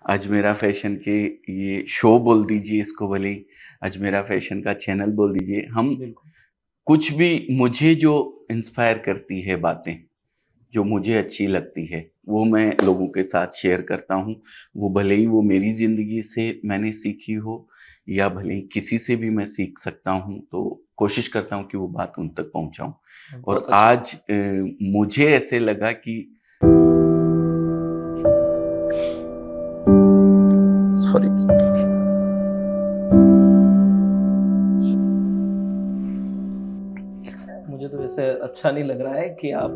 Ajmera fashion के ये show बोल दीजिए इसको, भले ही अजमेरा फैशन का चैनल बोल दीजिए। हम बिल्कुल। कुछ भी मुझे जो इंस्पायर करती है बातें, जो मुझे अच्छी लगती है, वो मैं लोगों के साथ शेयर करता हूँ। वो भले ही वो मेरी ज़िंदगी से मैंने सीखी हो या भले ही किसी से भी मैं सीख सकता हूँ, तो कोशिश करता हूँ कि वो बात उन तक पहुँचाऊँ। और बहुत अच्छी बात। आज मुझे ऐसे लगा कि सॉरी। मुझे तो वैसे अच्छा नहीं लग रहा है कि आप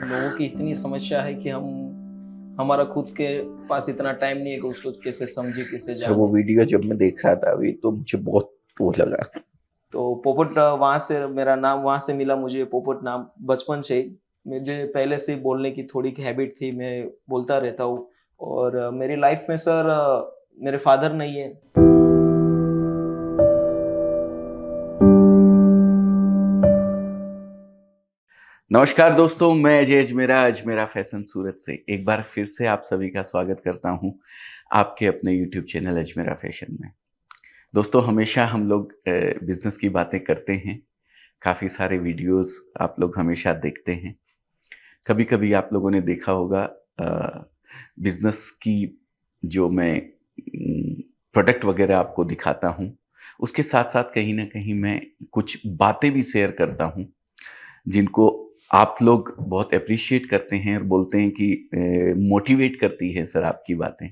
लोगों की इतनी समस्या है कि हमारा खुद के पास इतना टाइम नहीं है कि उसको कैसे समझे, कैसे सर वो जाने। वीडियो जब मैं देख रहा था अभी, तो मुझे बहुत वो लगा। तो पोपट वहाँ से मेरा नाम वहाँ से मिला मुझे, पोपट नाम बचपन से ही। मुझे पहले से ही बोलने की थोड़ी हैबिट थी, मैं बोलता रहता हूँ। और मेरी लाइफ में सर मेरे फादर नहीं है। नमस्कार दोस्तों, मैं अजय अजमेरा, अजमेरा फैशन सूरत से एक बार फिर से आप सभी का स्वागत करता हूं आपके अपने यूट्यूब चैनल अजमेरा फैशन में। दोस्तों, हमेशा हम लोग बिजनेस की बातें करते हैं। काफ़ी सारे वीडियोस आप लोग हमेशा देखते हैं। कभी कभी आप लोगों ने देखा होगा बिजनेस की जो मैं प्रोडक्ट वगैरह आपको दिखाता हूं, उसके साथ साथ कहीं ना कहीं मैं कुछ बातें भी शेयर करता हूं जिनको आप लोग बहुत अप्रिशिएट करते हैं और बोलते हैं कि मोटिवेट करती है सर आपकी बातें।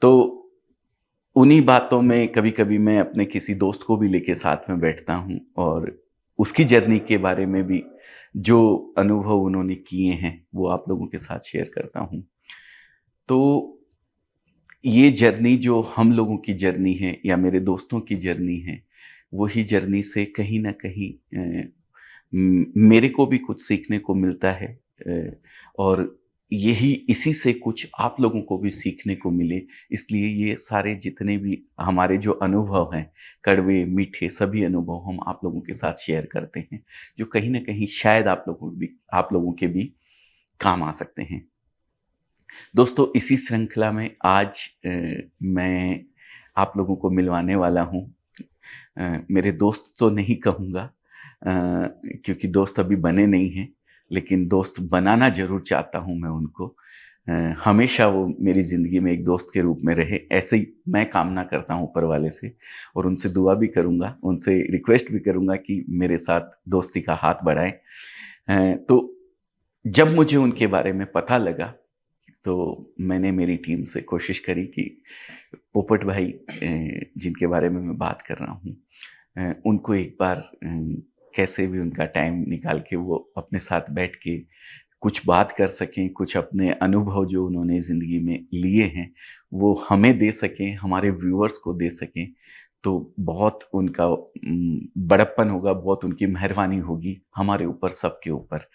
तो उन्हीं बातों में कभी-कभी मैं अपने किसी दोस्त को भी लेके साथ में बैठता हूँ और उसकी जर्नी के बारे में भी जो अनुभव उन्होंने किए हैं, वो आप लोगों के साथ शेयर करता हूँ। तो ये जर्नी जो हम लोगों की जर्नी है या मेरे दोस्तों की जर्नी है, वही जर्नी से कहीं न कहीं मेरे को भी कुछ सीखने को मिलता है, और यही इसी से कुछ आप लोगों को भी सीखने को मिले, इसलिए ये सारे जितने भी हमारे जो अनुभव हैं, कड़वे, मीठे सभी अनुभव हम आप लोगों के साथ शेयर करते हैं, जो कहीं न कहीं शायद आप लोगों के भी काम आ सकते हैं। दोस्तों, इसी श्रृंखला में आज मैं आप लोगों को मिलवाने वाला हूँ। मेरे दोस्त तो नहीं कहूँगा, क्योंकि दोस्त अभी बने नहीं हैं, लेकिन दोस्त बनाना ज़रूर चाहता हूँ मैं उनको। हमेशा वो मेरी ज़िंदगी में एक दोस्त के रूप में रहे, ऐसे ही मैं कामना करता हूँ ऊपर वाले से, और उनसे दुआ भी करूँगा, उनसे रिक्वेस्ट भी करूँगा कि मेरे साथ दोस्ती का हाथ बढ़ाएँ। तो जब मुझे उनके बारे में पता लगा, तो मैंने मेरी टीम से कोशिश करी कि पोपट भाई, जिनके बारे में मैं बात कर रहा हूँ, उनको एक बार कैसे भी उनका टाइम निकाल के वो अपने साथ बैठ के कुछ बात कर सकें, कुछ अपने अनुभव जो उन्होंने ज़िंदगी में लिए हैं, वो हमें दे सकें, हमारे व्यूअर्स को दे सकें। तो बहुत उनका बड़प्पन होगा, बहुत उनकी मेहरबानी होगी हमारे ऊपर, सबके ऊपर।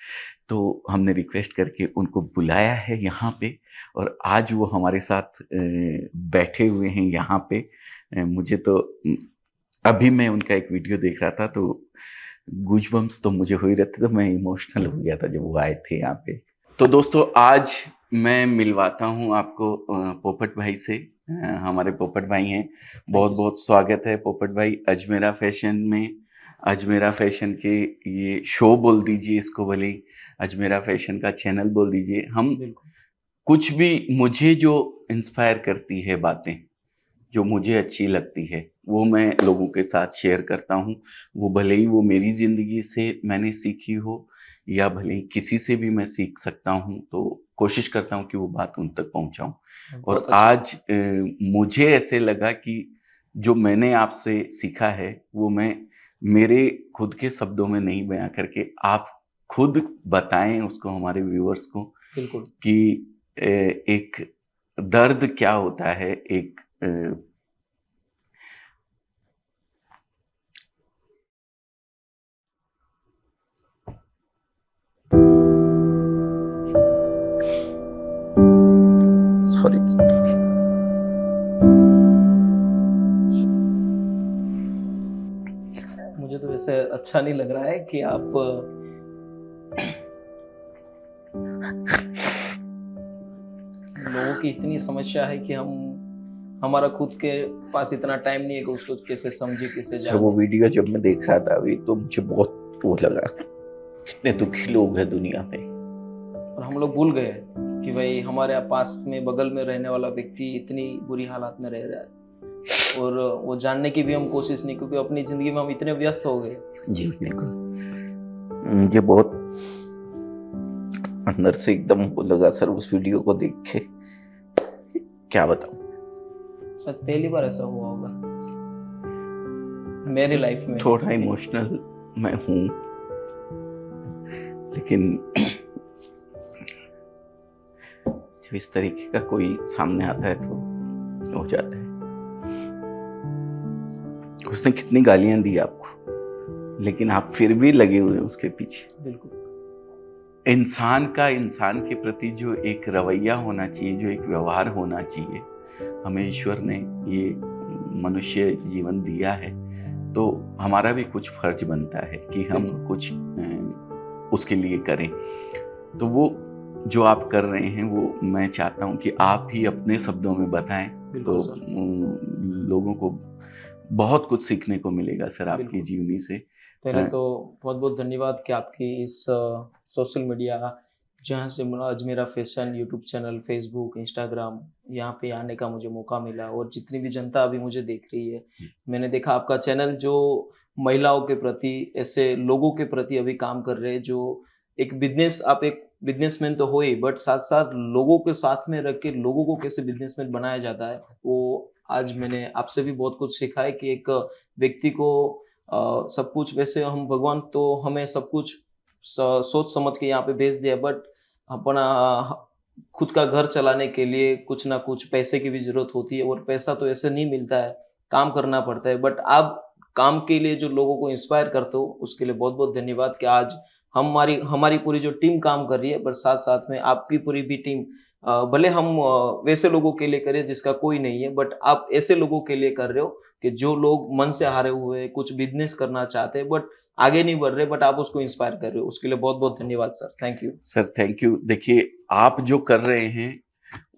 तो हमने रिक्वेस्ट करके उनको बुलाया है यहाँ पे, और आज वो हमारे साथ बैठे हुए हैं यहाँ पे। मुझे तो अभी मैं उनका एक वीडियो देख रहा था, तो गूज़बम्प्स तो मुझे हो ही रहे थे, तो मैं इमोशनल हो गया था जब वो आए थे यहाँ पे। तो दोस्तों, आज मैं मिलवाता हूँ आपको पोपट भाई से। हमारे पोपट भाई हैं। Thank you sir. बहुत-बहुत स्वागत है पोपट भाई अजमेरा फैशन में। अजमेरा फैशन के ये शो बोल दीजिए इसको, भले ही अजमेरा फैशन का चैनल बोल दीजिए। हम बिल्कुल। कुछ भी मुझे जो इंस्पायर करती है बातें, जो मुझे अच्छी लगती है, वो मैं लोगों के साथ शेयर करता हूँ। वो भले ही वो मेरी ज़िंदगी से मैंने सीखी हो या भले ही किसी से भी मैं सीख सकता हूँ, तो कोशिश करता हूँ कि वो बात उन तक पहुँचाऊँ। और बहुत अच्छी बात। आज मुझे ऐसे लगा कि जो मैंने आपसे सीखा है, वो मैं मेरे खुद के शब्दों में नहीं बयाँ करके आप खुद बताएँ उसको, हमारे व्यूअर्स को, बिल्कुल। कि एक दर्द क्या होता है, एक सॉरी। मुझे तो वैसे अच्छा नहीं लग रहा है कि आप लोगों की इतनी समस्या है कि हमारा खुद के पास इतना टाइम नहीं है कि उसको कैसे समझे, कैसे सर वो जाने। वीडियो जब मैं देख रहा था अभी तो मुझे बहुत वो लगा, कितने दुखी लोग हैं दुनिया में। और हम लोग भूल गए कि भाई हमारे पास में बगल में रहने वाला व्यक्ति इतनी बुरी हालात में रह रहा है, और वो जानने की भी हम कोशिश नहीं, क्योंकि अपनी जिंदगी में हम इतने व्यस्त हो गए। जी बिल्कुल, मुझे बहुत अंदर से एकदम वो लगा सर उस वीडियो को देख के, क्या बताऊं। शायद पहली बार ऐसा हुआ होगा मेरी लाइफ में। थोड़ा इमोशनल मैं हूँ, लेकिन जब इस तरीके का कोई सामने आता है तो हो जाता है। उसने कितनी गालियां दी आपको, लेकिन आप फिर भी लगे हुए हैं उसके पीछे। बिल्कुल। इंसान का इंसान के प्रति जो एक रवैया होना चाहिए, जो एक व्यवहार होना चाहिए, हमें ईश्वर ने ये मनुष्य जीवन दिया है, तो हमारा भी कुछ फर्ज बनता है कि हम कुछ उसके लिए करें। तो वो जो आप कर रहे हैं वो मैं चाहता हूँ कि आप ही अपने शब्दों में बताएं, तो लोगों को बहुत कुछ सीखने को मिलेगा सर आपकी जीवनी से। पहले तो बहुत बहुत धन्यवाद कि आपकी इस सोशल मीडिया, जहाँ से Ajmera fashion YouTube channel, Facebook, Instagram, यहाँ पे आने का मुझे मौका मिला। और जितनी भी जनता अभी मुझे देख रही है, मैंने देखा आपका चैनल जो महिलाओं के प्रति, ऐसे लोगों के प्रति अभी काम कर रहे हैं, जो एक बिजनेस, आप एक बिजनेसमैन तो हो ही, बट साथ साथ लोगों के साथ में रख के लोगों को कैसे बिजनेसमैन बनाया जाता है, वो आज मैंने आपसे भी बहुत कुछ सीखा है। कि एक व्यक्ति को सब कुछ, वैसे हम भगवान तो हमें सब कुछ सोच समझ के यहाँ पे भेज दिया, बट अपना खुद का घर चलाने के लिए कुछ ना कुछ पैसे की भी जरूरत होती है, और पैसा तो ऐसे नहीं मिलता है, काम करना पड़ता है। बट आप काम के लिए जो लोगों को इंस्पायर करते हो, उसके लिए बहुत बहुत धन्यवाद। कि आज हमारी पूरी जो टीम काम कर रही है, पर साथ साथ में आपकी पूरी भी टीम, भले हम वैसे लोगों के लिए करें जिसका कोई नहीं है, बट आप ऐसे लोगों के लिए कर रहे हो कि जो लोग मन से हारे हुए कुछ बिजनेस करना चाहते हैं, बट आगे नहीं बढ़ रहे, बट आप उसको इंस्पायर कर रहे हो। उसके लिए बहुत बहुत धन्यवाद sir. Thank you sir. Thank you. देखिए, आप जो कर रहे हैं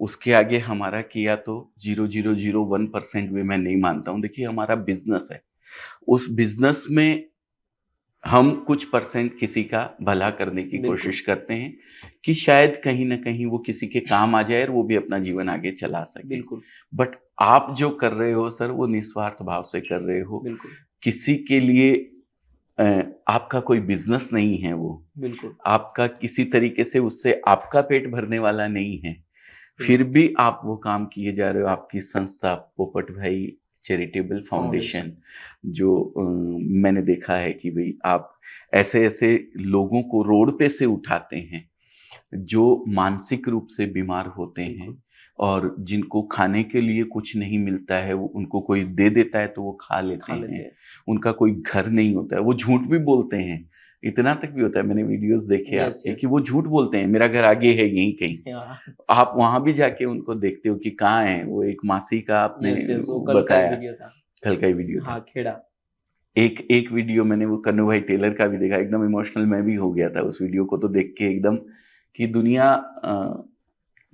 उसके आगे हमारा किया तो 0.001% भी मैं नहीं मानता हूँ। देखिए, हमारा बिजनेस है, उस बिजनेस में हम कुछ परसेंट किसी का भला करने की कोशिश करते हैं कि शायद कहीं ना कहीं वो किसी के काम आ जाए और वो भी अपना जीवन आगे चला सके। बिल्कुल। बट आप जो कर रहे हो सर, वो निस्वार्थ भाव से कर रहे हो। बिल्कुल। किसी के लिए आपका कोई बिजनेस नहीं है वो, बिल्कुल। आपका किसी तरीके से उससे आपका पेट भरने वाला नहीं है, फिर भी आप वो काम किए जा रहे हो। आपकी संस्था पोपट भाई चैरिटेबल फाउंडेशन, जो मैंने देखा है कि भाई आप ऐसे ऐसे लोगों को रोड पे से उठाते हैं जो मानसिक रूप से बीमार होते हैं और जिनको खाने के लिए कुछ नहीं मिलता है, वो उनको कोई दे देता है तो वो खा लेते हैं। उनका कोई घर नहीं होता है, वो झूठ भी बोलते हैं। इतना तक भी होता है, मैंने वीडियोस देखे आपके कि वो झूठ बोलते हैं, मेरा घर आगे है यहीं कहीं। आप वहां भी जाके उनको देखते हो कि कहाँ है वो। एक मासी का आपने बताया, कल का ही वीडियो था। खेड़ा। एक वीडियो मैंने वो कन्नू भाई टेलर का भी देखा, एकदम इमोशनल मैं भी हो गया था उस वीडियो को तो देख के एकदम, कि दुनिया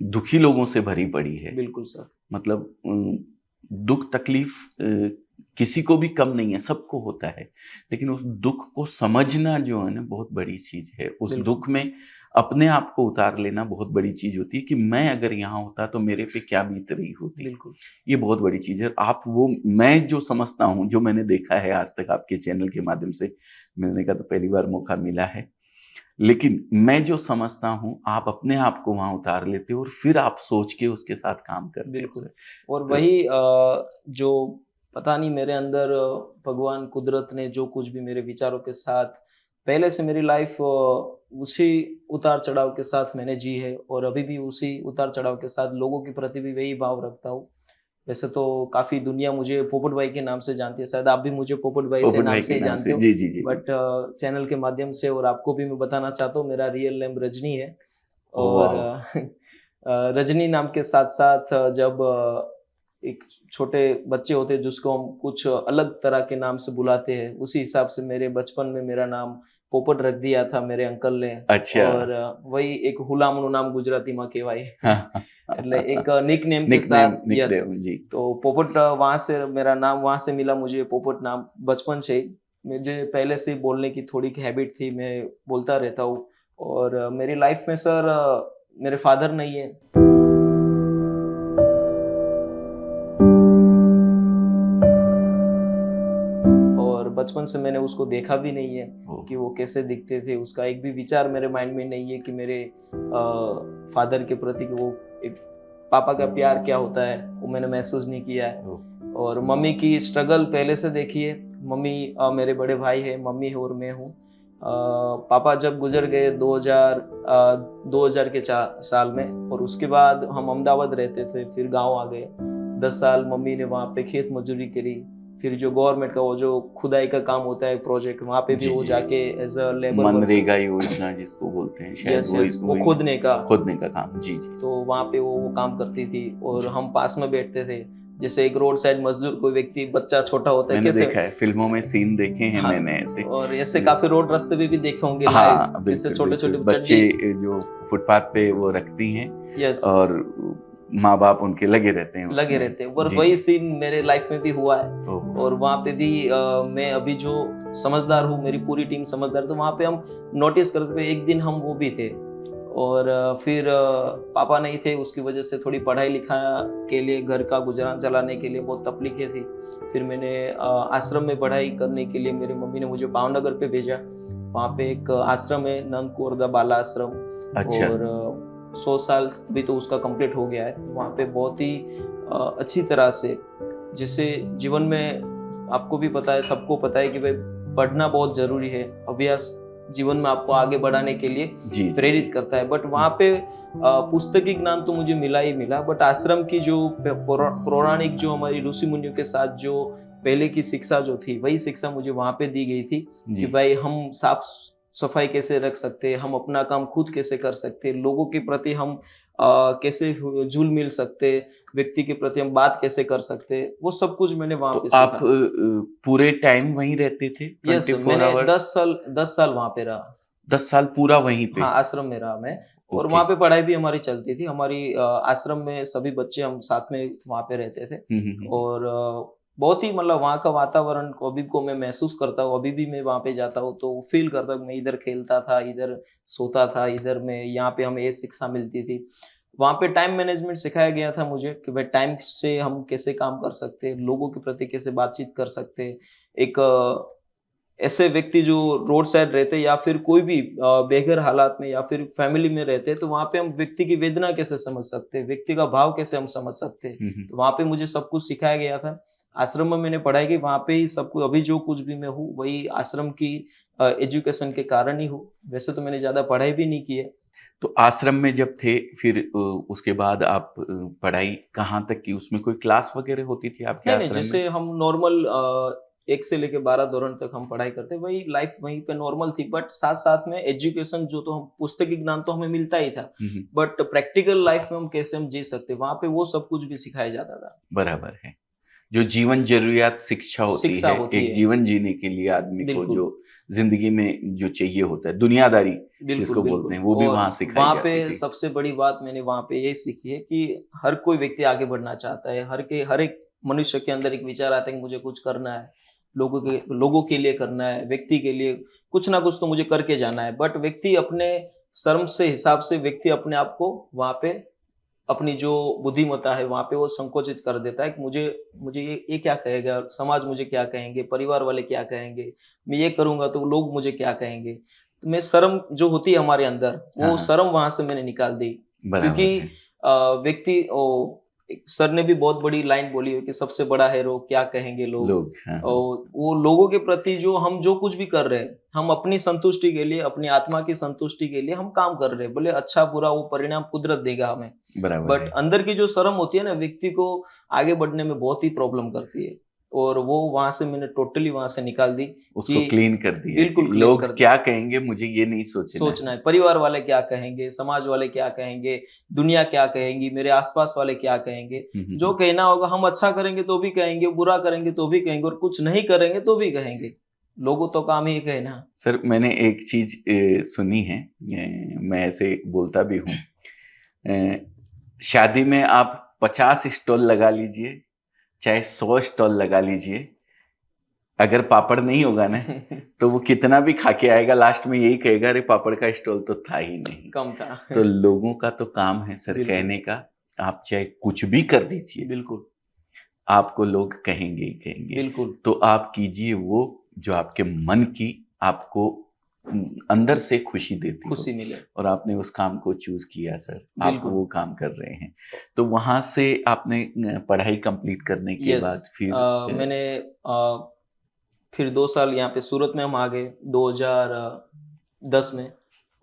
दुखी लोगों से भरी पड़ी है। बिल्कुल सर। मतलब दुख तकलीफ किसी को भी कम नहीं है, सबको होता है, लेकिन उस दुख को समझना जो है ना बहुत बड़ी चीज है। उस दुख में अपने आप को उतार लेना बहुत बड़ी चीज होती है कि मैं अगर यहाँ होता तो मेरे पे क्या बीत रही होती। बिल्कुल। ये बहुत बड़ी चीज है। आप वो, मैं जो समझता हूँ, जो मैंने देखा है आज तक आपके चैनल के माध्यम से, मिलने का तो पहली बार मौका मिला है, लेकिन मैं जो समझता हूँ आप अपने आप को वहां उतार लेते हो और फिर आप सोच के उसके साथ काम करते हो। और वही जो पता नहीं मेरे अंदर भगवान कुदरत ने जो कुछ भी मेरे विचारों के साथ, पहले से मेरी लाइफ उसी उतार चढ़ाव के साथ मैंने जी है, और अभी भी उसी उतार चढ़ाव के साथ लोगों के प्रति भी वही भाव रखता हूँ। वैसे तो काफी दुनिया मुझे पोपट भाई के नाम से जानती है, शायद आप भी मुझे पोपट भाई से नाम से ही जानते हो। जी जी जी। बट चैनल के माध्यम से और आपको भी मैं बताना चाहता हूँ, मेरा रियल नेम रजनी है। और रजनी नाम के साथ साथ जब एक छोटे बच्चे होते हैं जिसको हम कुछ अलग तरह के नाम से बुलाते हैं, उसी हिसाब से मेरे बचपन में मेरा नाम पोपट रख दिया था मेरे अंकल ने। अच्छा। और वही एक हुलामणु नाम गुजराती में कहेवाय એટલે એક નિકનેમ के निकनेम साथ यस। निकनेम जी। तो पोपट वहां से मेरा नाम वहां से मिला मुझे, पोपट नाम बचपन से ही मुझे पहले से ही बोलने की थोड़ी हैबिट थी, मैं बोलता रहता हूँ। और मेरी लाइफ में सर मेरे फादर नहीं है। और बचपन से मैंने उसको देखा भी नहीं है कि वो कैसे दिखते थे, उसका एक भी विचार मेरे माइंड में नहीं है कि मेरे फादर के प्रति कि वो एक पापा का प्यार क्या होता है वो मैंने महसूस नहीं किया है। और मम्मी की स्ट्रगल पहले से देखी है। मम्मी मेरे बड़े भाई है, मम्मी है और मैं हूँ। पापा जब गुजर गए 2000 के साल में, और उसके बाद हम अहमदाबाद रहते थे, फिर गांव आ गए। 10 साल मम्मी ने वहाँ पे खेत मजदूरी करी। फिर जो गवर्नमेंट का वो जो खुदाई का काम होता है प्रोजेक्ट, वहाँ पे भी वो जाके एज अ लेबर मनरेगा योजना जिसको बोलते हैं शायद, यस वो खोदने का काम। जी जी। तो वहाँ पे वो काम करती थी और हम पास में बैठते थे। जैसे एक रोड साइड मजदूर, कोई व्यक्ति बच्चा छोटा होता है, मैंने कैसे देखा है, फिल्मों में सीन देखे हैं हाँ, मैंने ऐसे। और ऐसे काफी रोड रास्ते पे भी देखे होंगे हाँ लाइव, जैसे छोटे छोटे बच्चे जो फुटपाथ पे वो रखती हैं, यस, और माँ बाप उनके लगे रहते हैं लगे रहते हैं। और वही सीन मेरे लाइफ में भी हुआ है। और वहाँ पे भी मैं अभी जो समझदार हूँ, मेरी पूरी टीम समझदार, तो वहाँ पे हम नोटिस करते थे। एक दिन हम वो भी थे, और फिर पापा नहीं थे, उसकी वजह से थोड़ी पढ़ाई लिखा के लिए, घर का गुजरान चलाने के लिए बहुत तकलीफें थी। फिर मैंने आश्रम में पढ़ाई करने के लिए मेरी मम्मी ने मुझे भावनगर पे भेजा। वहाँ पे एक आश्रम है, नंद कौर बाला आश्रम। अच्छा। और 100 साल भी तो उसका कंप्लीट हो गया है। वहाँ पे बहुत ही अच्छी तरह से, जैसे जीवन में आपको भी पता है, सबको पता है कि भाई पढ़ना बहुत जरूरी है, अभ्यास जीवन में आपको आगे बढ़ाने के लिए प्रेरित करता है। बट वहाँ पे पुस्तकी ज्ञान तो मुझे मिला ही मिला, बट आश्रम की जो पौराणिक जो हमारी ऋषि मुनियों के साथ जो पहले की शिक्षा जो थी, वही शिक्षा मुझे वहाँ पे दी गई थी कि भाई हम साफ सफाई कैसे रख सकते हैं, हम अपना काम खुद कैसे कर सकते हैं, लोगों के प्रति हम कैसे जुल मिल सकते, व्यक्ति के प्रति हम बात कैसे कर सकते, वो सब कुछ मैंने वहां पे सीखा। आप पूरे टाइम वहीं रहते थे? यस, मैंने 10 साल वहां पे रहा। 10 साल पूरा वहीं पे? हाँ, आश्रम में रहा मैं। और वहाँ पे पढ़ाई भी हमारी चलती थी। हमारी आश्रम में सभी बच्चे हम साथ में वहाँ पे रहते थे। और बहुत ही मतलब वहाँ का वातावरण को अभी को मैं महसूस करता हूँ। अभी भी मैं वहाँ पे जाता हूँ तो फील करता हूँ मैं इधर खेलता था, इधर सोता था, इधर में, यहाँ पे हमें ये शिक्षा मिलती थी। वहाँ पे टाइम मैनेजमेंट सिखाया गया था मुझे कि भाई टाइम से हम कैसे काम कर सकते हैं, लोगों के प्रति कैसे बातचीत कर सकते हैं। एक ऐसे व्यक्ति जो रोड साइड रहते या फिर कोई भी बेघर हालात में या फिर फैमिली में रहते हैं, तो वहाँ पे हम व्यक्ति की वेदना कैसे समझ सकते हैं, व्यक्ति का भाव कैसे हम समझ सकते हैं। तो वहाँ पे मुझे सब कुछ सिखाया गया था। आश्रम में मैंने पढ़ाई की, वहाँ पे ही सब कुछ, अभी जो कुछ भी मैं हूँ वही आश्रम की एजुकेशन के कारण ही हूँ। वैसे तो मैंने ज्यादा पढ़ाई भी नहीं की है। तो आश्रम में जब थे, फिर उसके बाद आप पढ़ाई कहाँ तक की? उसमें कोई क्लास वगैरह होती थी आपके आश्रम में? जैसे हम नॉर्मल 1 से लेके 12 दौरान तक हम पढ़ाई करते, वही लाइफ वहीं पे नॉर्मल थी। बट साथ साथ में एजुकेशन जो, तो हम पुस्तकी ज्ञान तो हमें मिलता ही था, बट प्रैक्टिकल लाइफ में हम कैसे हम जी सकते, वहां पे वो सब कुछ भी सिखाया जाता था। बराबर है। जो जीवन जरूरियात शिक्षा होती है, एक जीवन जीने के लिए आदमी को जो जिंदगी में जो चाहिए होता है, दुनियादारी जिसको बोलते हैं, वो भी वहाँ सिखाई वहाँ जाती पे थी। सबसे बड़ी बात मैंने वहाँ पे ये सीखी है कि हर कोई व्यक्ति आगे बढ़ना चाहता है। हर एक मनुष्य के अंदर एक विचार आता है कि मुझे कुछ करना है, लोगों के लिए करना है, व्यक्ति के लिए कुछ ना कुछ तो मुझे करके जाना है। बट व्यक्ति अपने शर्म से हिसाब से व्यक्ति अपने आप को वहाँ पे, अपनी जो बुद्धिमत्ता है वहाँ पे वो संकोचित कर देता है कि मुझे ये क्या कहेगा, समाज मुझे क्या कहेंगे, परिवार वाले क्या कहेंगे, मैं ये करूंगा तो लोग मुझे क्या कहेंगे। तो मैं शर्म जो होती है हमारे अंदर, वो शर्म वहां से मैंने निकाल दी। क्योंकि व्यक्ति सर ने भी बहुत बड़ी लाइन बोली है कि सबसे बड़ा है रोग क्या कहेंगे लोग। और वो लोगों के प्रति जो हम जो कुछ भी कर रहे हैं, हम अपनी संतुष्टि के लिए, अपनी आत्मा की संतुष्टि के लिए हम काम कर रहे हैं। बोले अच्छा बुरा वो परिणाम कुदरत देगा हमें। बट अंदर की जो शर्म होती है ना, व्यक्ति को आगे बढ़ने में बहुत ही प्रॉब्लम करती है। और वो वहां से मैंने टोटली वहां से निकाल दी उसको कि क्लीन कर दिया बिल्कुल कि clean लोग कर दिया। क्या कहेंगे मुझे ये नहीं सोचना है परिवार वाले क्या कहेंगे, समाज वाले क्या कहेंगे, दुनिया क्या कहेंगी, मेरे आसपास वाले क्या कहेंगे। जो कहना होगा, हम अच्छा करेंगे तो भी कहेंगे, बुरा करेंगे तो भी कहेंगे, और कुछ नहीं करेंगे तो भी कहेंगे। लोगों तो काम ही कहना। सर मैंने एक चीज सुनी है, मैं ऐसे बोलता भी हूँ, शादी में आप 50 स्टॉल लगा लीजिए चाहे 100 स्टॉल लगा लीजिए, अगर पापड़ नहीं होगा ना तो वो कितना भी खा के आएगा लास्ट में यही कहेगा अरे पापड़ का स्टॉल तो था ही नहीं। कम था। तो लोगों का तो काम है सर बिल्कुल। कहने का, आप चाहे कुछ भी कर दीजिए बिल्कुल आपको लोग कहेंगे ही कहेंगे। बिल्कुल तो आप कीजिए वो जो आपके मन की आपको अंदर से खुशी देती हो, खुशी मिले। और आपने उस काम को चूज किया सर, आप बिल्कुल। वो काम कर रहे हैं। तो वहां से आपने पढ़ाई कंप्लीट करने के यस, बाद फिर मैंने फिर 2 साल यहाँ पे सूरत में हम आ गए 2010 में,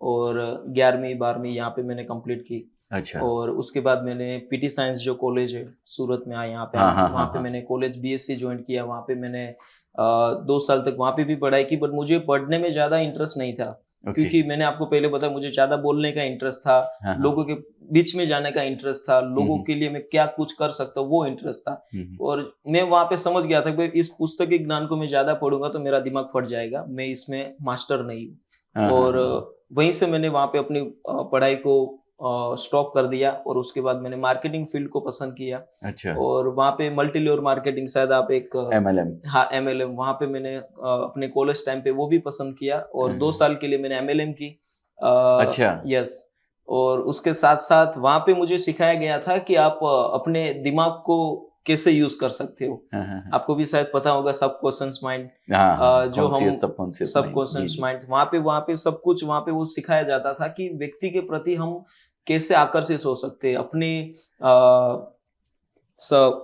और 11वीं 12वीं यहाँ पे मैंने कंप्लीट की। अच्छा और उसके बाद मैंने पीटी साइंस जो कॉलेज है सूरत में आया यहाँ पे, हाँ, हाँ, वहाँ हाँ, पे हाँ। मैंने कॉलेज बीएससी ज्वाइन किया। वहाँ पे मैंने 2 साल तक वहाँ पे भी पढ़ाई की, बट मुझे पढ़ने में ज़्यादा इंटरेस्ट नहीं था। ओके। क्योंकि मैंने आपको पहले बताया, मुझे ज़्यादा बोलने का इंटरेस्ट था, हाँ, हाँ। लोगों के बीच में जाने का इंटरेस्ट था, लोगों के लिए मैं क्या कुछ कर सकता हूँ वो इंटरेस्ट था। और मैं वहाँ पे समझ गया था कि इस पुस्तक के ज्ञान को मैं ज़्यादा पढ़ूंगा तो मेरा दिमाग फट जाएगा, मैं इसमें मास्टर नहीं हूँ। हाँ, और हाँ, हाँ। वहीं से मैंने वहाँ पे अपनी पढ़ाई को स्टॉप कर दिया, और उसके बाद मैंने मार्केटिंग फील्ड को पसंद किया। अच्छा और वहाँ पे मल्टी लेवल मार्केटिंग, शायद आप एक MLM। हाँ MLM, वहाँ पे मैंने अपने कॉलेज टाइम पे वो भी पसंद किया, और 2 साल के लिए मैंने MLM की। अच्छा। यस। और उसके साथ साथ वहाँ पे मुझे सिखाया गया था कि आप अपने दिमाग को कैसे यूज कर सकते हो। हाँ, हाँ, हाँ। आपको भी शायद पता होगा सबकॉन्शियस माइंड, हाँ, हाँ, जो हम सबकॉन्शियस सबकॉन्शियस माइंड, वहाँ पे सब कुछ वहाँ पे वो सिखाया जाता था कि व्यक्ति के प्रति हम कैसे आकर्षित हो सकते हैं।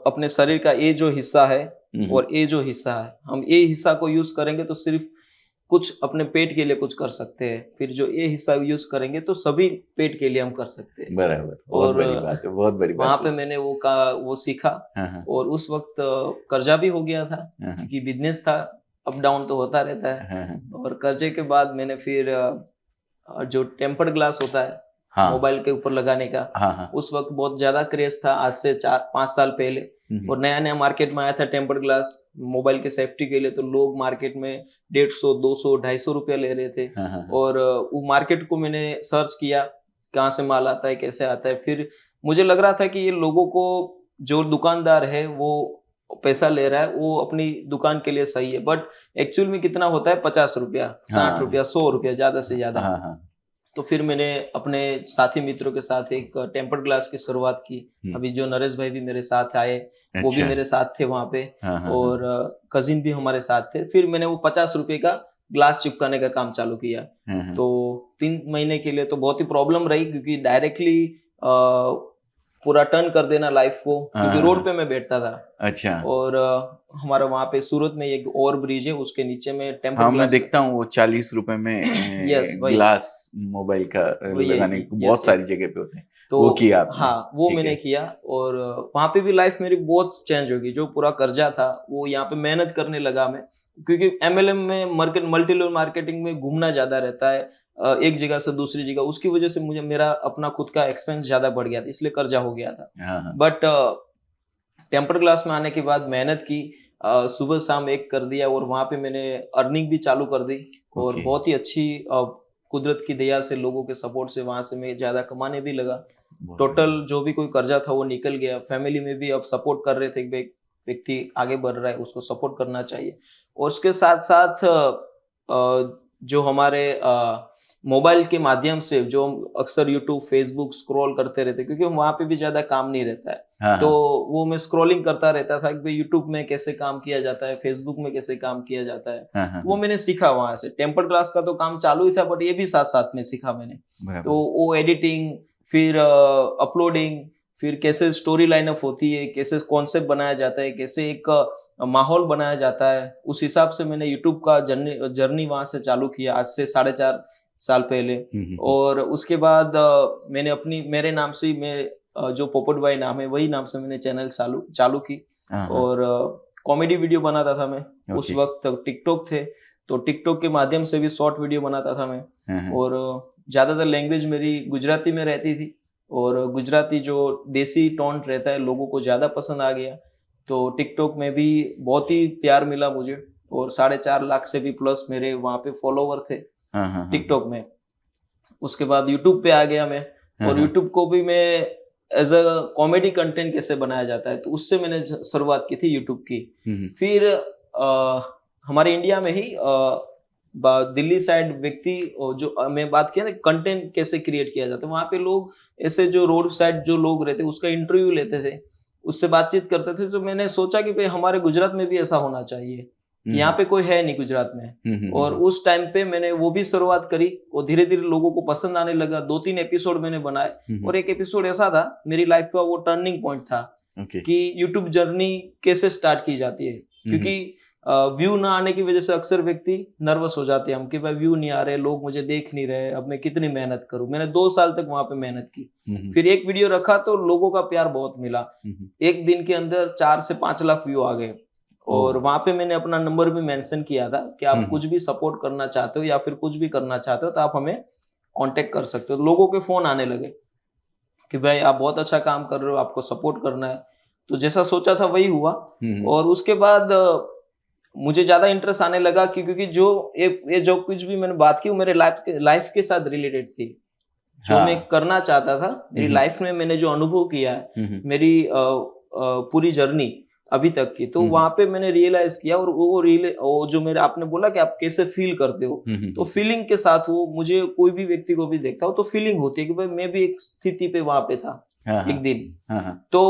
अपने शरीर का ये जो हिस्सा है और ये जो हिस्सा है, हम ये हिस्सा को यूज करेंगे तो सिर्फ कुछ अपने पेट के लिए कुछ कर सकते हैं, फिर जो ये हिस्सा यूज करेंगे तो सभी पेट के लिए हम कर सकते हैं। बराबर, बहुत और बड़ी बात है, बहुत बड़ी बात वहां है पे सर। मैंने वो सीखा। हाँ, हाँ, और उस वक्त कर्जा भी हो गया था, हाँ, क्योंकि बिजनेस था, अप डाउन तो होता रहता है। हाँ, हाँ, और कर्जे के बाद मैंने फिर जो टेम्पर्ड ग्लास होता है हाँ, मोबाइल के ऊपर लगाने का, हाँ, हाँ। उस वक्त बहुत ज्यादा क्रेज था, आज से 4-5 साल पहले। और नया नया मार्केट में आया था टेम्पर्ड ग्लास मोबाइल के सेफ्टी के लिए, तो लोग मार्केट में 150, 200, 250 रुपया ले रहे थे। हाँ, हाँ, हाँ। और वो मार्केट को मैंने सर्च किया, कहाँ से माल आता है, कैसे आता है। फिर मुझे लग रहा था कि ये लोगों को, जो दुकानदार है वो पैसा ले रहा है, वो अपनी दुकान के लिए सही है, बट एक्चुअल में कितना होता है, 50 रुपया, 60 रुपया, 100 रुपया, ज्यादा से ज्यादा। हाँ, हाँ। तो फिर मैंने अपने साथी मित्रों के साथ एक टेम्पर्ड ग्लास की शुरुआत की। अभी जो नरेश भाई भी मेरे साथ आए, वो भी अच्छा। मेरे साथ थे वहां पे। हाँ, हाँ, और कजिन भी हमारे साथ थे। फिर मैंने वो 50 रुपए का ग्लास चिपकाने का काम चालू किया। हाँ, हाँ। तो 3 महीने के लिए तो बहुत ही प्रॉब्लम रही, क्योंकि डायरेक्टली पूरा टर्न कर देना लाइफ को, क्योंकि रोड पे मैं बैठता था। अच्छा। और हमारा वहाँ पे सूरत में एक और ब्रिज है, उसके नीचे में टेम्पर्ड हाँ, मैं ग्लास। देखता हूँ वो 40 रुपए में यस, वही। ग्लास मोबाइल का वही है, लगाने को यस, बहुत सारी यस। जगह पे होते हैं। तो वो किया आपने? हाँ, वो ठीक मैंने है। किया। और वहाँ पे भी लाइफ मेरी बहुत चेंज होगी। जो पूरा कर्जा था वो यहाँ पे मेहनत करने लगा मैं, क्योंकि MLM में मल्टी लेवल मार्केटिंग में घूमना ज्यादा रहता है, एक जगह से दूसरी जगह। उसकी वजह से मुझे मेरा अपना खुद का एक्सपेंस ज्यादा बढ़ गया था, इसलिए कर्जा हो गया था। हाँ, हाँ। बट टेम्पर्ड ग्लास में आने के बाद मेहनत की, सुबह शाम एक कर दिया, और वहाँ पे मैंने अर्निंग भी चालू कर दी। और ओके। बहुत ही अच्छी कुदरत की दया से, लोगों के सपोर्ट से वहां से मैं ज्यादा कमाने भी लगा। बहुत टोटल जो भी कोई कर्जा था वो निकल गया। फैमिली में भी अब सपोर्ट कर रहे थे कि भाई व्यक्ति आगे बढ़ रहा है, उसको सपोर्ट करना चाहिए। और उसके साथ साथ जो हमारे मोबाइल के माध्यम से जो हम अक्सर यूट्यूब, फेसबुक स्क्रॉल करते रहते, क्योंकि वहां पे भी ज्यादा काम नहीं रहता है। हाँ, तो हाँ। वो मैं स्क्रॉलिंग करता रहता था कि भाई यूट्यूब में कैसे काम किया जाता है, फेसबुक में कैसे काम किया जाता है। हाँ, हाँ, वो मैंने सीखा वहां से। टेम्पर्ड ग्लास का तो काम चालू ही था, बट ये भी साथ साथ में सीखा मैंने। बराबर। तो वो एडिटिंग, फिर अपलोडिंग, फिर कैसे स्टोरी लाइनअप होती है, कैसे कॉन्सेप्ट बनाया जाता है, कैसे एक माहौल बनाया जाता है, उस हिसाब से मैंने यूट्यूब का जर्नी वहां से चालू किया, आज से 4.5 साल पहले। और उसके बाद मैंने मेरे नाम से, मैं जो पोपट भाई नाम है वही नाम से मैंने चैनल चालू की। हाँ, हाँ। और कॉमेडी वीडियो बनाता था मैं। उस ओके। वक्त टिकटॉक थे, तो टिकटॉक के माध्यम से भी शॉर्ट वीडियो बनाता था मैं। हाँ, हाँ। और ज़्यादातर लैंग्वेज मेरी गुजराती में रहती थी, और गुजराती जो देसी टोन रहता है लोगों को ज़्यादा पसंद आ गया। तो टिकटॉक में भी बहुत ही प्यार मिला मुझे, और 4.5 लाख से भी प्लस मेरे वहाँ पे फॉलोवर थे हाँ, हाँ, हाँ। टिकटॉक में। उसके बाद यूट्यूब पे आ गया मैं, हाँ, और हाँ। यूट्यूब को भी मैं एज अ कॉमेडी कंटेंट कैसे बनाया जाता है, तो उससे मैंने शुरुआत की थी यूट्यूब की। फिर हमारे इंडिया में ही दिल्ली साइड व्यक्ति, जो मैं बात किया ना कंटेंट कैसे क्रिएट किया जाता है, वहाँ पे लोग ऐसे जो रोड साइड जो लोग रहते उसका इंटरव्यू लेते थे, उससे बातचीत करते थे। तो मैंने सोचा कि भाई हमारे गुजरात में भी ऐसा होना चाहिए, कि यहाँ पे कोई है नहीं गुजरात में। और उस टाइम पे मैंने वो भी शुरुआत करी, और धीरे धीरे लोगों को पसंद आने लगा। 2-3 एपिसोड मैंने बनाए, और एक एपिसोड ऐसा था मेरी लाइफ का, वो टर्निंग पॉइंट था कि यूट्यूब जर्नी कैसे स्टार्ट की जाती है। क्योंकि व्यू ना आने की वजह से अक्सर व्यक्ति नर्वस हो जाते हैं हम, कि भाई व्यू नहीं आ रहे, लोग मुझे देख नहीं रहे, अब मैं कितनी मेहनत करूं। मैंने 2 साल तक वहां पे मेहनत की। फिर एक वीडियो रखा तो लोगों का प्यार बहुत मिला। एक दिन के अंदर 4 से 5 लाख व्यू आ गए। और वहां पे मैंने अपना नंबर भी मेंशन किया था कि आप कुछ भी सपोर्ट करना चाहते हो या फिर कुछ भी करना चाहते हो तो आप हमें कांटेक्ट कर सकते हो। लोगों के फोन आने लगे कि भाई आप बहुत अच्छा काम कर रहे हो, आपको सपोर्ट करना है। तो जैसा सोचा था वही हुआ। और उसके बाद मुझे ज्यादा इंटरेस्ट आने लगा क्योंकि जो ये जो कुछ भी मैंने बात की वो मेरे लाइफ के साथ रिलेटेड थी। जो मैं करना चाहता था मेरी लाइफ में, मैंने जो अनुभव किया है मेरी पूरी जर्नी अभी तक की, तो वहां पे मैंने रियलाइज किया। और वो जो मेरे आपने बोला कि आप कैसे फील करते हो, तो फीलिंग के साथ वो मुझे कोई भी व्यक्ति को भी देखता हो तो फीलिंग होती है कि भाई मैं भी एक स्थिति पे वहां पे था एक दिन। तो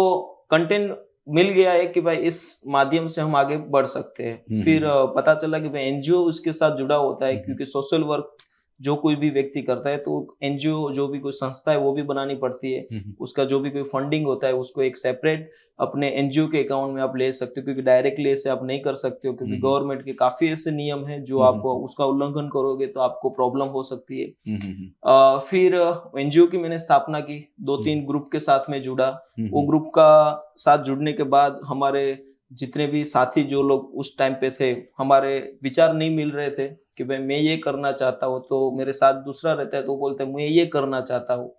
कंटेंट मिल गया है कि भाई इस माध्यम से हम आगे बढ़ सकते हैं। फिर पता चला कि भाई एनजीओ उसके साथ जुड़ा होता है, क्योंकि सोशल वर्क जो कोई भी व्यक्ति करता है तो एनजीओ जो भी कोई संस्था है वो भी बनानी पड़ती है। उसका जो भी कोई फंडिंग होता है उसको एक सेपरेट अपने एनजीओ के अकाउंट में आप ले सकते हो, क्योंकि डायरेक्टली ऐसे आप नहीं कर सकते हो, क्योंकि गवर्नमेंट के काफी ऐसे नियम है जो आप उसका उल्लंघन करोगे तो आपको प्रॉब्लम हो सकती है। फिर एनजीओ की मैंने स्थापना की, 2-3 ग्रुप के साथ में जुड़ा। वो ग्रुप का साथ जुड़ने के बाद हमारे जितने भी साथी जो लोग उस टाइम पे थे, हमारे विचार नहीं मिल रहे थे कि भाई मैं ये करना चाहता हूँ, तो मेरे साथ दूसरा रहता है तो बोलते हैं मैं ये करना चाहता हूँ।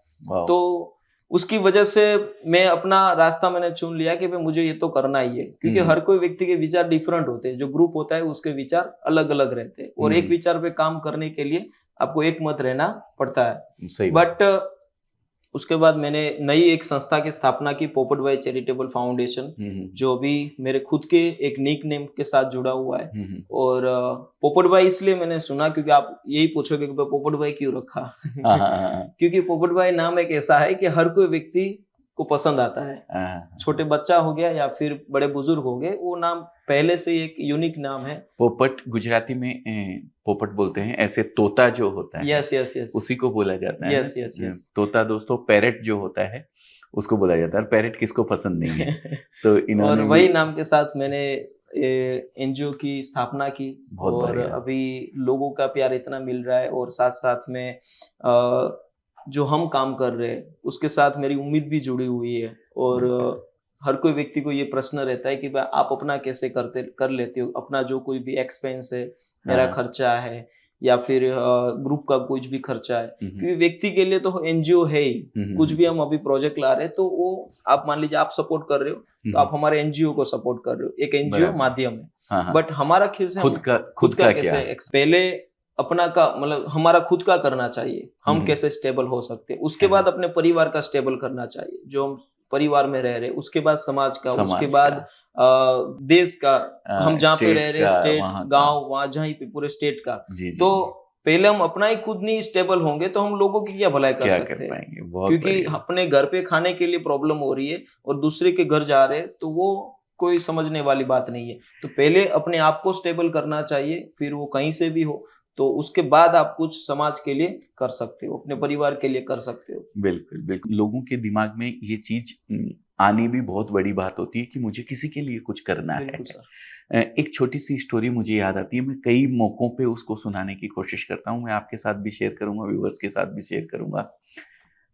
तो उसकी वजह से मैं अपना रास्ता मैंने चुन लिया कि भाई मुझे ये तो करना ही है, क्योंकि हर कोई व्यक्ति के विचार डिफरेंट होते हैं। जो ग्रुप होता है उसके विचार अलग अलग रहते हैं, और एक विचार पे काम करने के लिए आपको एक मत रहना पड़ता है। बट उसके बाद मैंने नई एक संस्था की स्थापना की, पोपट भाई चैरिटेबल फाउंडेशन, जो भी मेरे खुद के एक निक नेम के साथ जुड़ा हुआ है। और पोपट भाई इसलिए मैंने सुना क्योंकि आप यही पूछोगे कि पोपट भाई क्यों रखा। क्योंकि पोपट भाई नाम एक ऐसा है कि हर कोई व्यक्ति को पसंद आता है। छोटे बच्चा हो गया या फिर बड़े बुजुर्ग हो गए, वो नाम पहले से एक यूनिक नाम है। पोपट गुजराती में पोपट बोलते हैं, ऐसे तोता जो होता है यस उसी को बोला जाता है। यस तोता दोस्तों पैरेट जो होता है उसको बोला जाता है। पैरेट किसको पसंद नहीं है। तो इन्होंने और वही नाम के साथ मैंने एनजीओ की स्थापना की, और अभी लोगों का प्यार इतना मिल रहा है, और साथ साथ में जो हम काम कर रहे हैं उसके साथ मेरी उम्मीद भी जुड़ी हुई है। और हर कोई व्यक्ति को ये प्रश्न रहता है कि भाई आप अपना कैसे कर लेते हो, अपना जो कोई भी एक्सपेंस है, मेरा खर्चा है या फिर ग्रुप का कुछ भी खर्चा है। क्योंकि व्यक्ति के लिए तो एनजीओ है ही, कुछ भी हम अभी प्रोजेक्ट ला रहे हैं तो वो आप मान लीजिए आप सपोर्ट कर रहे हो तो आप हमारे एनजीओ को सपोर्ट कर रहे हो, एक एनजीओ माध्यम है। बट हमारा खेल से खुद का कैसे पहले अपना का मतलब हमारा खुद का करना चाहिए, हम कैसे स्टेबल हो सकते हैं। उसके बाद अपने परिवार का स्टेबल करना चाहिए, जो हम परिवार में रह रहे, उसके बाद समाज का, उसके बाद देश का, हम जहाँ पे रह रहे स्टेट, गांव, वहां जहाँ पे पूरे स्टेट का। तो पहले हम अपना ही खुद नहीं स्टेबल होंगे तो हम लोगों की क्या भलाई कर सकते हैं। क्योंकि अपने घर पे खाने के लिए प्रॉब्लम हो रही है और दूसरे के घर जा रहे हैं तो वो कोई समझने वाली बात नहीं है। तो पहले अपने आप को स्टेबल करना चाहिए, फिर वो कहीं से भी हो, तो उसके बाद आप कुछ समाज के लिए कर सकते हो, अपने परिवार के लिए कर सकते हो। बिल्कुल बिल्कुल। लोगों के दिमाग में ये चीज आनी भी बहुत बड़ी बात होती है कि मुझे किसी के लिए कुछ करना है। सर। एक छोटी सी स्टोरी मुझे याद आती है, मैं कई मौकों पे उसको सुनाने की कोशिश करता हूँ। मैं आपके साथ भी शेयर करूंगा, व्यूअर्स के साथ भी शेयर करूंगा।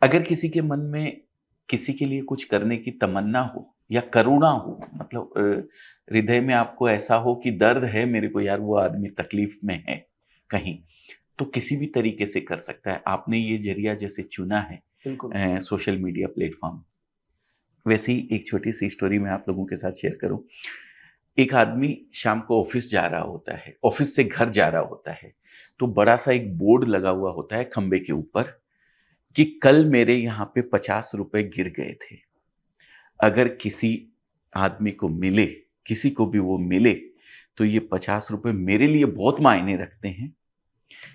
अगर किसी के मन में किसी के लिए कुछ करने की तमन्ना हो या करुणा हो, मतलब हृदय में आपको ऐसा हो कि दर्द है मेरे को यार, वो आदमी तकलीफ में है कहीं, तो किसी भी तरीके से कर सकता है। आपने ये जरिया जैसे चुना है बिल्कुल। सोशल मीडिया प्लेटफॉर्म, वैसे ही एक छोटी सी स्टोरी मैं आप लोगों के साथ शेयर करूं। एक आदमी शाम को ऑफिस जा रहा होता है, ऑफिस से घर जा रहा होता है, तो बड़ा सा एक बोर्ड लगा हुआ होता है खंबे के ऊपर कि कल मेरे यहाँ पे 50 रुपए गिर गए थे, अगर किसी आदमी को मिले, किसी को भी वो मिले, तो ये 50 रुपए मेरे लिए बहुत मायने रखते हैं।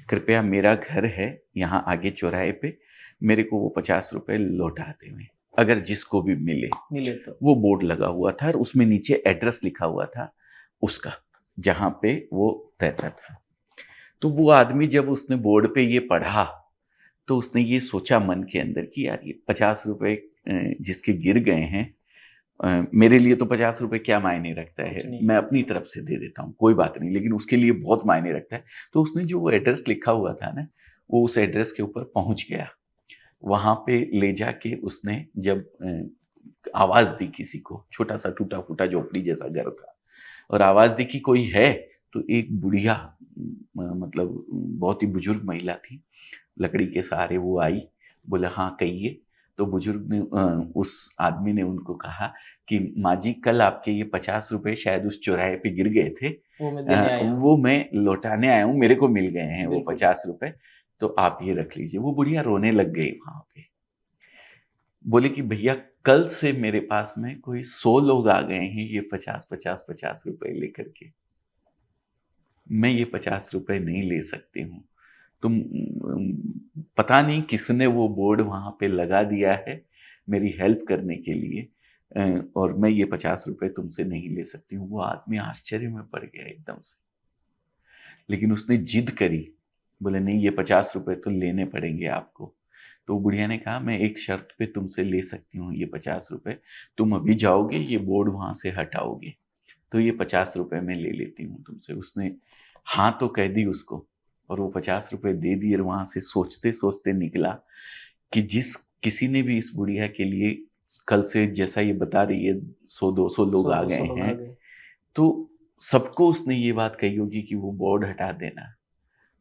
कृपया, मेरा घर है यहाँ आगे चौराहे पे, मेरे को वो 50 रुपए लौटा दें, अगर जिसको भी मिले तो। वो बोर्ड लगा हुआ था और उसमें नीचे एड्रेस लिखा हुआ था उसका, जहाँ पे वो रहता था। तो वो आदमी जब उसने बोर्ड पे ये पढ़ा, तो उसने ये सोचा मन के अंदर कि यार ये 50 रुपए जिसके गिर गए हैं, मेरे लिए तो 50 रुपए क्या मायने रखता है, मैं अपनी तरफ से दे देता हूँ, कोई बात नहीं, लेकिन उसके लिए बहुत मायने रखता है। तो उसने जो वो एड्रेस लिखा हुआ था ना, वो उस एड्रेस के ऊपर पहुंच गया। वहां पे ले जाके उसने जब आवाज दी किसी को, छोटा सा टूटा फूटा झोपड़ी जैसा घर था, और आवाज दी कि कोई है, तो एक बुढ़िया, मतलब बहुत ही बुजुर्ग महिला थी, लकड़ी के सहारे वो आई, बोला हाँ कहिए। तो बुजुर्ग ने, उस आदमी ने उनको कहा कि माँ जी, कल आपके ये 50 रुपए शायद उस चौराहे पे गिर गए थे, वो मैं लौटाने आया हूँ, मेरे को मिल गए हैं वो 50 रुपए, तो आप ये रख लीजिए। वो बुढ़िया रोने लग गई वहां पे, बोले कि भैया कल से मेरे पास में कोई 100 लोग आ गए हैं ये 50 रुपए लेकर के, मैं ये 50 रुपए नहीं ले सकती हूँ। तुम, पता नहीं किसने वो बोर्ड वहां पे लगा दिया है मेरी हेल्प करने के लिए, और मैं ये 50 रुपए तुमसे नहीं ले सकती हूँ। वो आदमी आश्चर्य में पड़ गया एकदम से, लेकिन उसने जिद करी, बोले नहीं, ये 50 रुपए तो लेने पड़ेंगे आपको। तो बुढ़िया ने कहा, मैं एक शर्त पे तुमसे ले सकती हूँ ये 50 रुपए, तुम अभी जाओगे, ये बोर्ड वहां से हटाओगे, तो ये 50 रुपए मैं ले लेती हूँ तुमसे। उसने हाँ तो कह दी उसको, और वो 50 रुपए दे दिए। वहां से सोचते सोचते निकला कि जिस किसी ने भी इस बुढ़िया के लिए कल से, जैसा ये बता रही है, 100-200 लोग आ गए हैं, तो सबको उसने ये बात कही होगी कि वो बोर्ड हटा देना,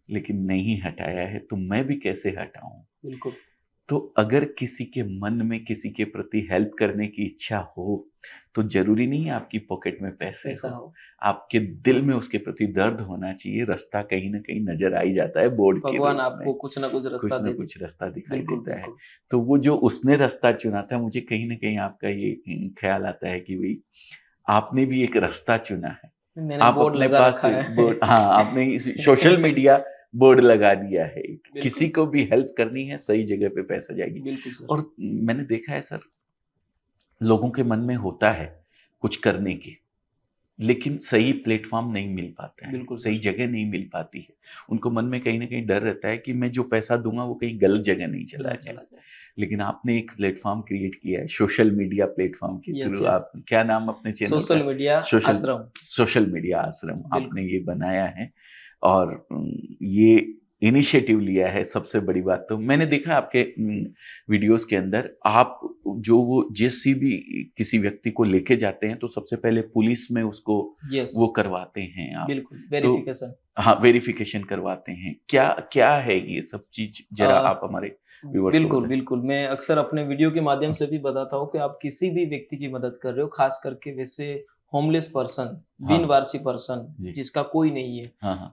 लेकिन नहीं हटाया है, तो मैं भी कैसे हटाऊं। बिल्कुल। तो अगर किसी के मन में किसी के प्रति हेल्प करने की इच्छा हो, तो जरूरी नहीं है आपकी पॉकेट में पैसे हो, आपके दिल में उसके प्रति दर्द होना चाहिए। रास्ता कहीं ना कहीं नजर आ ही जाता है बोर्ड के, भगवान आपको कुछ ना कुछ रास्ता दिखाई देता है। तो वो जो उसने रास्ता चुना था, मुझे कहीं ना कहीं आपका ये ख्याल आता है कि भाई आपने भी एक रास्ता चुना है, आप अपने पास बोर्ड, हाँ, आपने सोशल मीडिया बोर्ड लगा दिया है, किसी को भी हेल्प करनी है, सही जगह पे पैसा जाएगी। और मैंने देखा है सर, लोगों के मन में होता है कुछ करने की, लेकिन सही प्लेटफॉर्म नहीं मिल पाता है, सही जगह नहीं मिल पाती है। उनको मन में कहीं ना कहीं डर रहता है कि मैं जो पैसा दूंगा वो कहीं गलत जगह नहीं चला जाए। लेकिन आपने एक प्लेटफॉर्म क्रिएट किया है सोशल मीडिया प्लेटफॉर्म के थ्रू। आप क्या नाम अपने चैनल? सोशल मीडिया आश्रम आपने ये बनाया है, और ये इनिशिएटिव लिया है। सबसे बड़ी बात तो मैंने देखा आपके वीडियोस के अंदर, आप जो वो भी किसी व्यक्ति को लेके जाते हैं, तो सबसे पहले पुलिस में उसको वो करवाते हैं आप, बिल्कुल, वेरिफिकेशन। तो हाँ, वेरिफिकेशन करवाते हैं। क्या है ये सब चीज, जरा आप हमारे व्यूअर्स को बताएं। बिल्कुल, मैं अक्सर अपने वीडियो के माध्यम से भी बताता हूँ कि आप किसी भी व्यक्ति की मदद कर रहे हो, खास करके वैसे होमलेस पर्सन, बिनवारसी पर्सन, जिसका कोई नहीं है,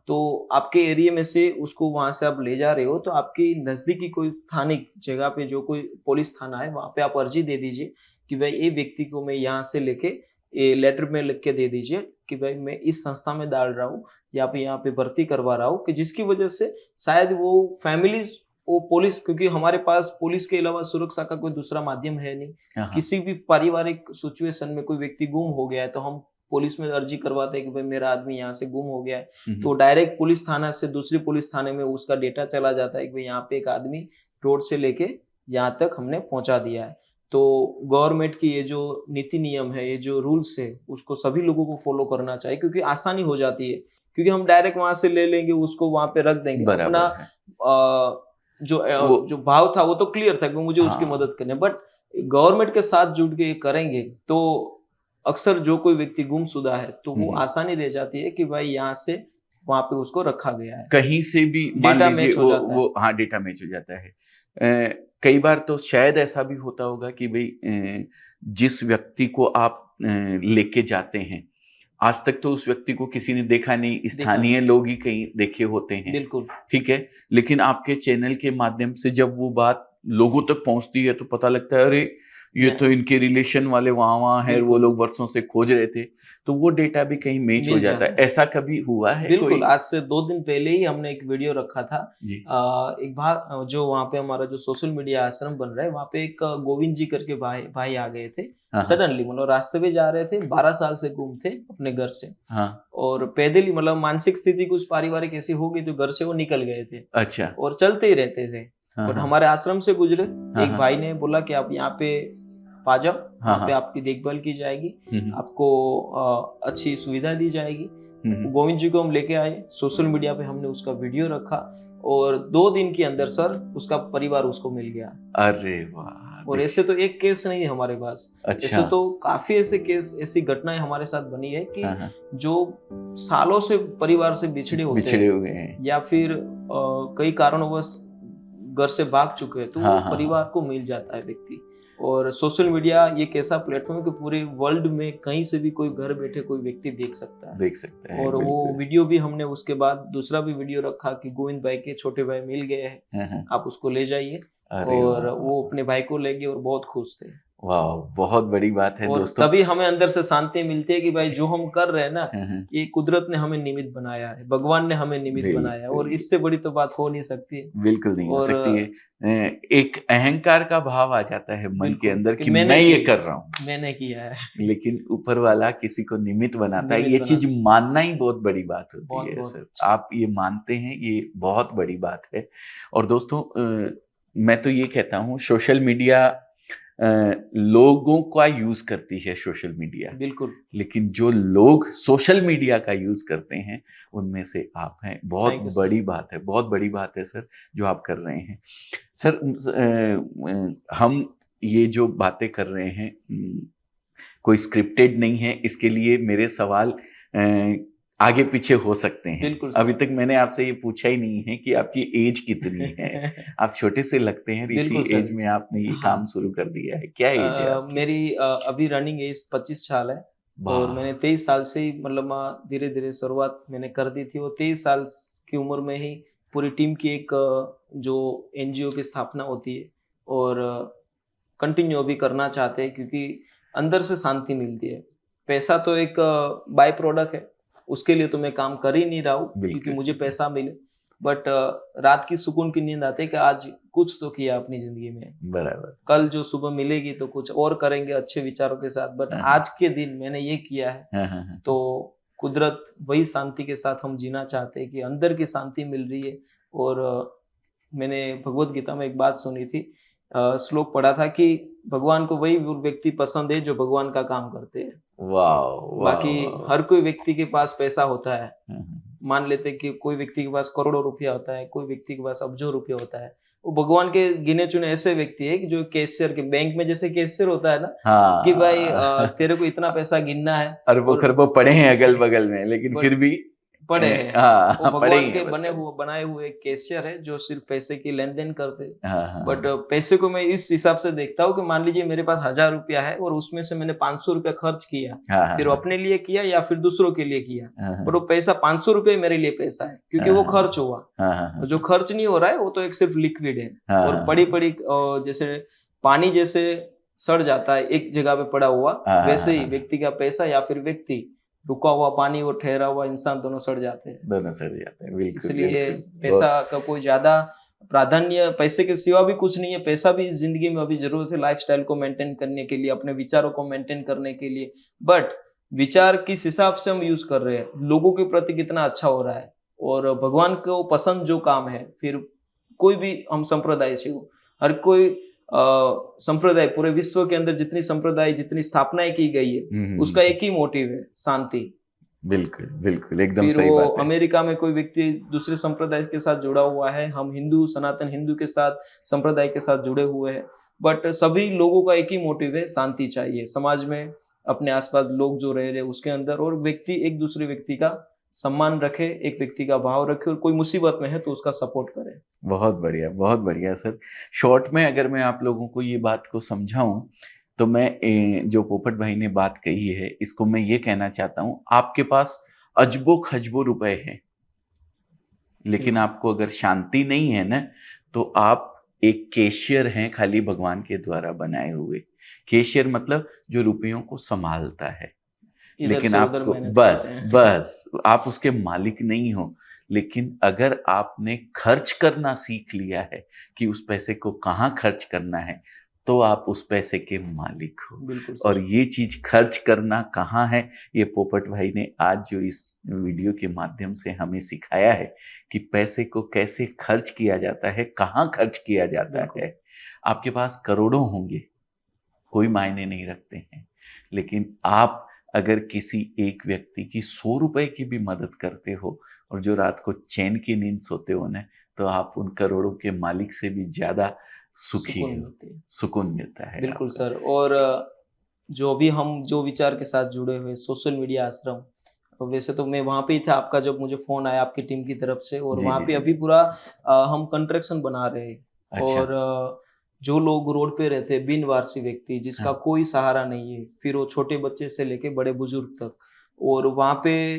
तो आपके एरिया में से उसको वहां से आप ले जा रहे हो, तो आपकी नजदीकी कोई स्थानिक जगह पे जो कोई पुलिस थाना है, वहां पे आप अर्जी दे दीजिए कि भाई ये व्यक्ति को मैं यहाँ से लेके ये लेटर में लिख के दे दीजिए कि भाई मैं इस संस्था में डाल रहा हूँ या फिर यहाँ पे भर्ती करवा रहा हूँ, कि जिसकी वजह से शायद वो फैमिलीज, वो पुलिस, क्योंकि हमारे पास पुलिस के अलावा सुरक्षा का कोई दूसरा माध्यम है नहीं। किसी भी पारिवारिक सिचुएशन में कोई व्यक्ति गुम हो गया है, तो हम पुलिस में अर्जी करवाते हैं कि भाई मेरा आदमी यहाँ से गुम हो गया है, तो डायरेक्ट पुलिस थाना से दूसरी पुलिस थाने में उसका डेटा चला जाता है कि भाई यहाँ पे एक आदमी रोड से लेके यहाँ तक हमने पहुंचा दिया है। तो गवर्नमेंट की ये जो नीति नियम है, ये जो रूल्स है, उसको सभी लोगों को फॉलो करना चाहिए, क्योंकि आसानी हो जाती है। क्योंकि हम डायरेक्ट वहां से ले लेंगे, उसको वहां पे रख देंगे, अपना जो भाव था वो तो क्लियर था कि मुझे उसकी मदद करनी है, बट गवर्नमेंट के साथ जुड़ के ये करेंगे तो अक्सर जो कोई व्यक्ति गुमशुदा है तो वो हम्म। आसानी रह जाती है कि भाई यहाँ से वहां पे उसको रखा गया है। कहीं से भी मान डेटा लीजिए मैच हो जाता है। वो हाँ डेटा मैच हो जाता है। कई बार तो शायद ऐसा भी होता होगा कि भाई जिस व्यक्ति को आप लेके जाते हैं आज तक तो उस व्यक्ति को किसी ने देखा नहीं, स्थानीय लोग ही कहीं देखे होते हैं, बिल्कुल ठीक है, लेकिन आपके चैनल के माध्यम से जब वो बात लोगों तक पहुंचती है तो पता लगता है अरे ये तो इनके रिलेशन वाले वहां है, वो लोग वर्षों से खोज रहे थे, तो वो डेटा भी कहीं मैच हो मिल जाता है। जाता है। ऐसा कभी हुआ है बिल्कुल कोई? आज से 2 दिन पहले ही हमने एक वीडियो रखा था। जी। एक भाग जो वहाँ पे हमारा जो सोशल मीडिया आश्रम बन रहा है वहाँ पे एक गोविंद जी करके भाई आ गए थे हाँ, सडनली, मतलब रास्ते पे जा रहे थे, 12 साल से गुम थे अपने घर से, हाँ, और पैदल ही, मतलब मानसिक स्थिति कुछ पारिवारिक ऐसी हो गई तो घर से वो निकल गए थे अच्छा, और चलते ही रहते थे। हाँ, बट हाँ, हमारे आश्रम से गुजरे, हाँ, एक हाँ, भाई ने बोला कि आप यहाँ पे आ जाओ, हाँ, वहाँ पे हाँ, आपकी देखभाल की जाएगी, हम्म, आपको अच्छी सुविधा दी जाएगी। हम्म, गोविंद जी को हम लेके आए, सोशल मीडिया पे हमने उसका वीडियो रखा और 2 दिन के अंदर सर उसका परिवार उसको मिल गया। अरे वाह, और ऐसे तो एक केस नहीं है हमारे पास, अच्छा, ऐसे तो काफी ऐसे केस, ऐसी घटनाएं हमारे साथ बनी है कि हाँ, हाँ, जो सालों से परिवार से बिछड़े होते बिछड़े हैं हुए हैं, या फिर कई कारणवश घर से भाग चुके हैं तो हाँ, वो हाँ, परिवार को मिल जाता है व्यक्ति। और सोशल मीडिया ये एक ऐसा प्लेटफॉर्म है कि पूरे वर्ल्ड में कहीं से भी कोई घर बैठे कोई व्यक्ति देख सकता है। देख सकते हैं, और वो बिल्कुल, वीडियो भी हमने उसके बाद दूसरा भी वीडियो रखा कि गोविंद भाई के छोटे भाई मिल गए हैं, हाँ, हाँ, आप उसको ले जाइए। अरे और वाह, वो अपने भाई को ले गए और बहुत खुश थे। वाह, बहुत बड़ी बात है और दोस्तों। तभी हमें अंदर से शांति मिलती है कि भाई जो हम कर रहे हैं ना, हाँ, हाँ, ये कुदरत ने हमें निमित्त बनाया है, भगवान ने हमें निमित्त बनाया है, और बिल्कुल, इससे बड़ी तो बात हो नहीं सकती। बिल्कुल नहीं हो और सकती है। एक अहंकार का भाव आ जाता है मन के बिल्कुल, अंदर कि कि मैंने मैं ये किया, कर रहा हूँ, मैंने किया है। लेकिन ऊपर वाला किसी को निमित्त बनाता है। निमित्त ये चीज बनाता मानना ही बहुत बड़ी बात होती बहुत है बहुत सर। अच्छा। आप ये मानते हैं, ये बहुत बड़ी बात है। और दोस्तों मैं तो ये कहता हूँ सोशल मीडिया लोगों का यूज करती है सोशल मीडिया, बिल्कुल, लेकिन जो लोग सोशल मीडिया का यूज करते हैं उनमें से आप हैं। बहुत थैंक यू सर। बड़ी बात है, बहुत बड़ी बात है सर जो आप कर रहे हैं। सर हम ये जो बातें कर रहे हैं कोई स्क्रिप्टेड नहीं है, इसके लिए मेरे सवाल आगे पीछे हो सकते हैं। बिल्कुल सर। अभी तक मैंने आपसे ये पूछा ही नहीं है कि आपकी एज कितनी है। आप छोटे से लगते हैं, इसी बिल्कुल सर। एज में आपने ये हाँ। काम शुरू कर दिया है। क्या एज है आपकी? मेरी अभी रनिंग एज 25 साल है, और वाह, मैंने 23 साल से ही, मतलब धीरे धीरे शुरुआत मैंने कर दी थी, और 23 साल की उम्र में ही पूरी टीम की एक जो एनजीओ की स्थापना होती है, और कंटिन्यू अभी करना चाहते हैं क्योंकि अंदर से शांति मिलती है। पैसा तो एक बाय प्रोडक्ट है, उसके लिए तो मैं काम कर ही नहीं रहा हूँ क्योंकि बिल्कुल, मुझे पैसा मिले, बट रात की सुकून की नींद आती है कि आज कुछ तो किया अपनी जिंदगी में, बराबर, कल जो सुबह मिलेगी तो कुछ और करेंगे अच्छे विचारों के साथ, बट हाँ। आज के दिन मैंने ये किया है। हाँ, हाँ, हाँ, तो कुदरत वही शांति के साथ हम जीना चाहते हैं कि अंदर की शांति मिल रही है। और मैंने भगवत गीता में एक बात सुनी थी, श्लोक पढ़ा था कि भगवान को वही व्यक्ति पसंद है जो भगवान का काम करते हैं। वाह, वाह, बाकी वाह, हर कोई व्यक्ति के पास पैसा होता है, हाँ, हाँ, मान लेते हैं कि कोई व्यक्ति के पास करोड़ों रुपया होता है, कोई व्यक्ति के पास अब्जों रुपया होता है, वो भगवान के गिने चुने ऐसे व्यक्ति है कि जो कैशियर के, बैंक में जैसे कैशियर होता है ना, हाँ, कि भाई तेरे को इतना पैसा गिनना है, अरबों और खरबों पड़े हैं अगल बगल में, लेकिन बट फिर भी पड़े हैं। हाँ, वो पड़े भगवान ही के हैं बस। बनाए हुए कैशियर है जो सिर्फ पैसे की लेन देन करते हैं। हाँ, हाँ, बट पैसे को मैं इस हिसाब से देखता हूँ कि मान लीजिए मेरे पास 1000 रुपया है और उसमें से मैंने 500 रुपया खर्च किया, हाँ, हाँ, फिर वो अपने लिए किया या फिर दूसरों के लिए किया, हाँ, हाँ, बट वो पैसा 500 रुपये मेरे लिए पैसा है क्योंकि वो खर्च हुआ। हाँ, हाँ, और जो खर्च नहीं हो रहा है वो तो एक सिर्फ लिक्विड है, हाँ, और हाँ, पड़ी पड़ी जैसे पानी जैसे सड़ जाता है एक जगह पे पड़ा हुआ, हाँ, वैसे ही हाँ, व्यक्ति का पैसा या फिर व्यक्ति, रुका हुआ पानी और ठहरा हुआ इंसान, दोनों सड़ जाते हैं। दोनों सड़ जाते हैं, बिल्कुल, इसलिए बिल्कुल, पैसा का कोई ज्यादा प्राधान्य, पैसे के सिवा भी कुछ नहीं है। पैसा भी इस जिंदगी में अभी जरूरत है लाइफस्टाइल को मेंटेन करने के लिए, अपने विचारों को मेंटेन करने के लिए, बट विचार किस हिसाब से हम यूज कर रहे हैं, लोगों के प्रति कितना अच्छा हो रहा है, और भगवान को पसंद जो काम है, फिर कोई भी हम संप्रदाय से हो, हर कोई संप्रदाय, पूरे विश्व के अंदर जितनी संप्रदाय, जितनी स्थापनाएं की गई है, उसका एक ही मोटिव है, शांति। बिल्कुल, बिल्कुल, एकदम फिर सही वो बात है। अमेरिका में कोई व्यक्ति दूसरे संप्रदाय के साथ जुड़ा हुआ है, हम हिंदू, सनातन हिंदू के साथ संप्रदाय के साथ जुड़े हुए हैं, बट सभी लोगों का एक ही मोटिव है, शांति चाहिए समाज में, अपने आसपास लोग जो रह रहे हैं उसके अंदर, और व्यक्ति एक दूसरे व्यक्ति का सम्मान रखे, एक व्यक्ति का भाव रखे, और कोई मुसीबत में है तो उसका सपोर्ट करे। बहुत बढ़िया सर। शॉर्ट में अगर मैं आप लोगों को ये बात को समझाऊं तो मैं जो पोपट भाई ने बात कही है इसको मैं ये कहना चाहता हूं, आपके पास अजबो खजबो रुपए हैं, लेकिन आपको अगर शांति नहीं है ना तो आप एक कैशियर हैं, खाली भगवान के द्वारा बनाए हुए। कैशियर मतलब जो रुपयों को संभालता है, लेकिन आपको बस आप उसके मालिक नहीं हो। लेकिन अगर आपने खर्च करना सीख लिया है कि उस पैसे को कहाँ खर्च करना है, तो आप उस पैसे के मालिक हो। बिल्कुल और ये चीज खर्च करना कहाँ है, ये पोपट भाई ने आज जो इस वीडियो के माध्यम से हमें सिखाया है कि पैसे को कैसे खर्च किया जाता है, कहाँ खर्च किया जाता है। आपके पास करोड़ों होंगे, कोई मायने नहीं रखते हैं, लेकिन आप अगर किसी एक व्यक्ति की 100 रुपए की भी मदद करते हो और जो रात को चैन की नींद सोते हो ना, तो आप उन करोड़ों के मालिक से भी ज्यादा सुखी हो, सुकून मिलता है। बिल्कुल सर। और जो भी हम जो विचार के साथ जुड़े हुए सोशल मीडिया आश्रम, तो वैसे तो मैं वहाँ पे ही था आपका जब मुझे फोन आया आपकी टीम की तरफ से, और वहाँ पे अभी पूरा हम कंस्ट्रक्शन बना रहे हैं। अच्छा। और जो लोग रोड पे रहते हैं, बिन वारसी व्यक्ति जिसका कोई सहारा नहीं है, फिर वो छोटे बच्चे से लेके बड़े बुजुर्ग तक, और वहाँ पे